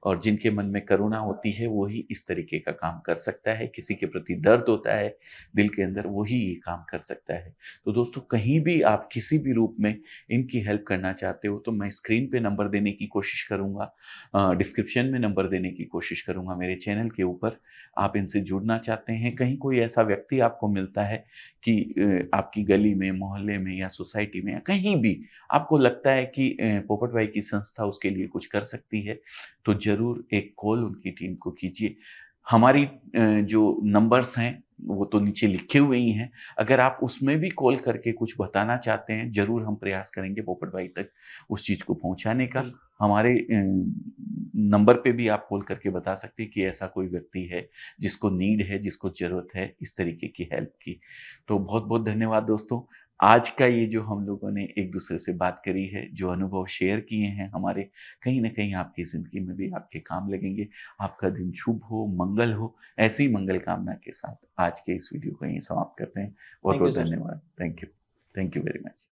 और जिनके मन में करुणा होती है वही इस तरीके का काम कर सकता है। किसी के प्रति दर्द होता है दिल के अंदर, वही ये काम कर सकता है। तो दोस्तों, कहीं भी आप किसी भी रूप में इनकी हेल्प करना चाहते हो तो मैं स्क्रीन पे नंबर देने की कोशिश करूंगा, डिस्क्रिप्शन में नंबर देने की कोशिश करूंगा मेरे चैनल के ऊपर। आप इनसे जुड़ना चाहते हैं, कहीं कोई ऐसा व्यक्ति आपको मिलता है कि आपकी गली में, मोहल्ले में या सोसाइटी में या कहीं भी आपको लगता है कि पोपट भाई की संस्था उसके लिए कुछ कर सकती है, तो जरूर एक कॉल उनकी टीम को कीजिए। हमारी जो नंबर्स हैं वो तो नीचे लिखे हुए ही हैं। अगर आप उसमें भी कॉल करके कुछ बताना चाहते हैं, जरूर हम प्रयास करेंगे पोपट भाई तक उस चीज को पहुंचाने का। बिल्कुल, हमारे नंबर पे भी आप कॉल करके बता सकते हैं कि ऐसा कोई व्यक्ति है जिसको नीड है, जिसको जरूरत है इस तरीके की हेल्प की। तो बहुत बहुत धन्यवाद दोस्तों। आज का ये जो हम लोगों ने एक दूसरे से बात करी है, जो अनुभव शेयर किए हैं हमारे, कहीं ना कहीं आपकी जिंदगी में भी आपके काम लगेंगे। आपका दिन शुभ हो, मंगल हो। ऐसी मंगल कामना के साथ आज के इस वीडियो को यहीं समाप्त करते हैं। बहुत थैंक यू बहुत सर। धन्यवाद। Thank you very much.